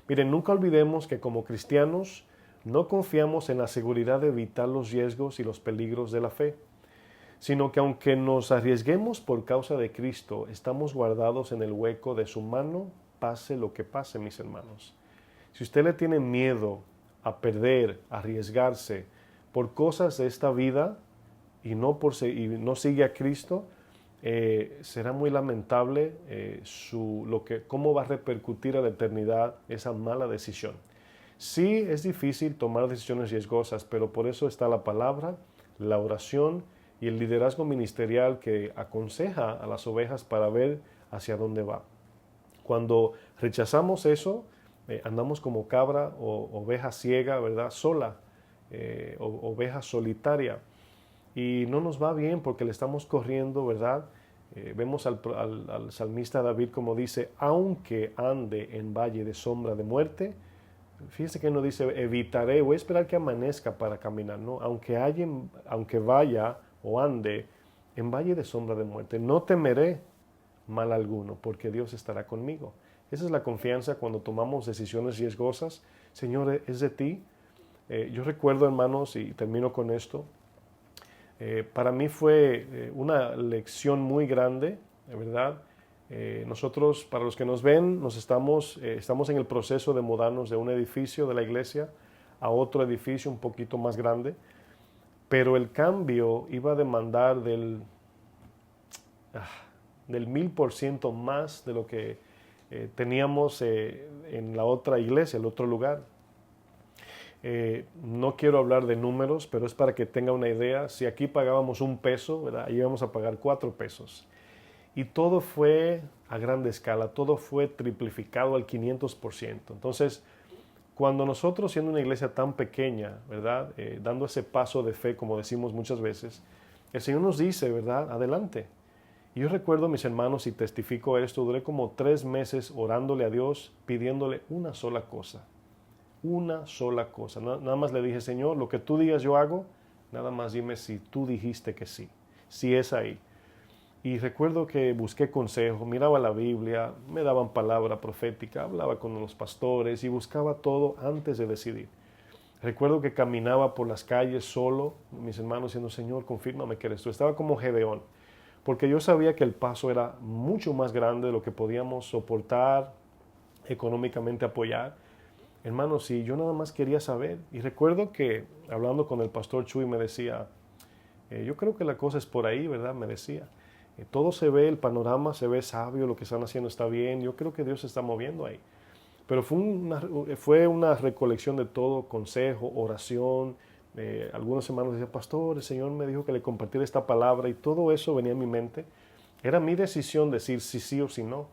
B: Miren, nunca olvidemos que como cristianos no confiamos en la seguridad de evitar los riesgos y los peligros de la fe, sino que aunque nos arriesguemos por causa de Cristo, estamos guardados en el hueco de su mano, pase lo que pase, mis hermanos. Si usted le tiene miedo a perder, a arriesgarse por cosas de esta vida y no sigue a Cristo, será muy lamentable cómo va a repercutir a la eternidad esa mala decisión. Sí, es difícil tomar decisiones riesgosas, pero por eso está la palabra, la oración y el liderazgo ministerial que aconseja a las ovejas para ver hacia dónde va. Cuando rechazamos eso, andamos como cabra o oveja ciega, ¿verdad? Sola, oveja solitaria. Y no nos va bien porque le estamos corriendo, ¿verdad? Vemos al salmista David como dice, aunque ande en valle de sombra de muerte, fíjese que no dice evitaré, voy a esperar que amanezca para caminar, no, aunque vaya o ande en valle de sombra de muerte, no temeré mal alguno, porque Dios estará conmigo. Esa es la confianza cuando tomamos decisiones riesgosas. Señor, es de ti. Yo recuerdo, hermanos, y termino con esto, para mí fue una lección muy grande, de verdad. Nosotros, para los que nos ven, estamos en el proceso de mudarnos de un edificio de la iglesia a otro edificio un poquito más grande, pero el cambio iba a demandar del 1000% más de lo que teníamos en la otra iglesia, el otro lugar. No quiero hablar de números, pero es para que tenga una idea. Si aquí pagábamos $1, ¿verdad? Ahí íbamos a pagar $4. Y todo fue a grande escala, todo fue triplificado al 500%. Entonces, cuando nosotros, siendo una iglesia tan pequeña, ¿verdad? Dando ese paso de fe, como decimos muchas veces, el Señor nos dice, ¿verdad? Adelante. Y yo recuerdo, mis hermanos, y testifico esto, duré como 3 meses orándole a Dios, pidiéndole una sola cosa. Una sola cosa. Nada más le dije, Señor, lo que tú digas yo hago, nada más dime si tú dijiste que sí, si es ahí. Y recuerdo que busqué consejo, miraba la Biblia, me daban palabra profética, hablaba con los pastores y buscaba todo antes de decidir. Recuerdo que caminaba por las calles solo, mis hermanos diciendo, Señor, confírmame que eres tú. Estaba como Gedeón, porque yo sabía que el paso era mucho más grande de lo que podíamos soportar, económicamente apoyar. Hermanos, sí, yo nada más quería saber. Y recuerdo que hablando con el pastor Chuy me decía, yo creo que la cosa es por ahí, ¿verdad? Me decía, todo se ve, el panorama se ve sabio, lo que están haciendo está bien, yo creo que Dios se está moviendo ahí. Pero fue una recolección de todo, consejo, oración. Algunos hermanos decían, pastor, el Señor me dijo que le compartiera esta palabra y todo eso venía en mi mente. Era mi decisión decir si sí o si no.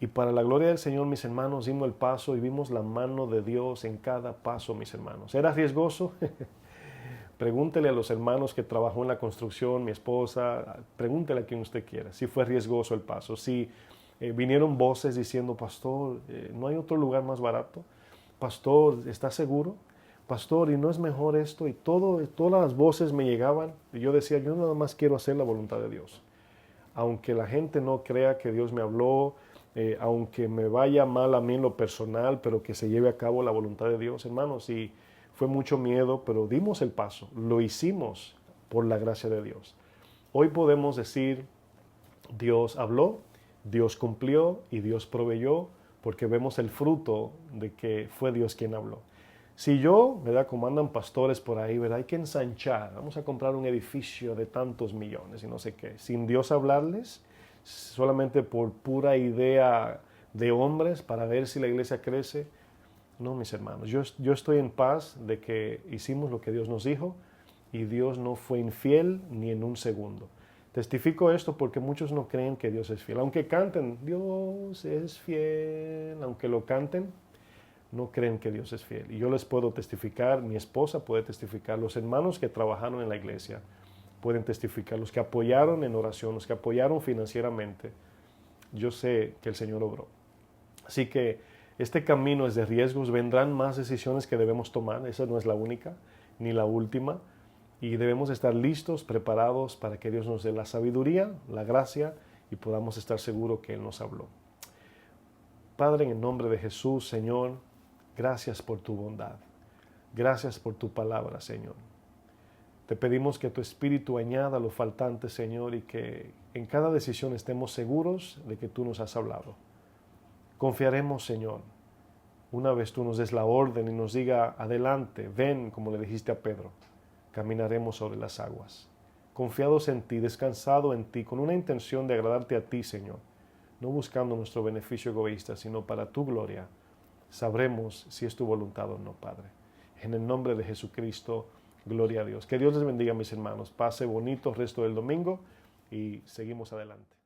B: Y para la gloria del Señor, mis hermanos, dimos el paso y vimos la mano de Dios en cada paso, mis hermanos. ¿Era riesgoso? Pregúntele a los hermanos que trabajó en la construcción, mi esposa, pregúntele a quien usted quiera. Si fue riesgoso el paso, si vinieron voces diciendo, pastor, ¿no hay otro lugar más barato? Pastor, ¿está seguro? Pastor, ¿y no es mejor esto? Y todas las voces me llegaban y yo decía, yo nada más quiero hacer la voluntad de Dios. Aunque la gente no crea que Dios me habló, aunque me vaya mal a mí en lo personal, pero que se lleve a cabo la voluntad de Dios, hermanos. Y fue mucho miedo, pero dimos el paso, lo hicimos por la gracia de Dios. Hoy podemos decir, Dios habló, Dios cumplió y Dios proveyó, porque vemos el fruto de que fue Dios quien habló. Si yo, ¿verdad? Como andan pastores por ahí, ¿verdad? Hay que ensanchar, vamos a comprar un edificio de tantos millones y no sé qué, sin Dios hablarles, solamente por pura idea de hombres para ver si la iglesia crece. No, mis hermanos, yo estoy en paz de que hicimos lo que Dios nos dijo y Dios no fue infiel ni en un segundo. Testifico esto porque muchos no creen que Dios es fiel. Aunque canten, Dios es fiel, aunque lo canten, no creen que Dios es fiel. Y yo les puedo testificar, mi esposa puede testificar, los hermanos que trabajaron en la iglesia pueden testificar, los que apoyaron en oración, los que apoyaron financieramente, yo sé que el Señor obró. Así que este camino es de riesgos, vendrán más decisiones que debemos tomar, esa no es la única ni la última, y debemos estar listos, preparados para que Dios nos dé la sabiduría, la gracia y podamos estar seguros que Él nos habló. Padre, en el nombre de Jesús, Señor, gracias por tu bondad, gracias por tu palabra, Señor. Te pedimos que tu Espíritu añada lo faltante, Señor, y que en cada decisión estemos seguros de que tú nos has hablado. Confiaremos, Señor, una vez tú nos des la orden y nos diga, adelante, ven, como le dijiste a Pedro, caminaremos sobre las aguas. Confiados en ti, descansado en ti, con una intención de agradarte a ti, Señor, no buscando nuestro beneficio egoísta, sino para tu gloria, sabremos si es tu voluntad o no, Padre. En el nombre de Jesucristo, Gloria a Dios. Que Dios les bendiga, mis hermanos. Pase bonito resto del domingo y seguimos adelante.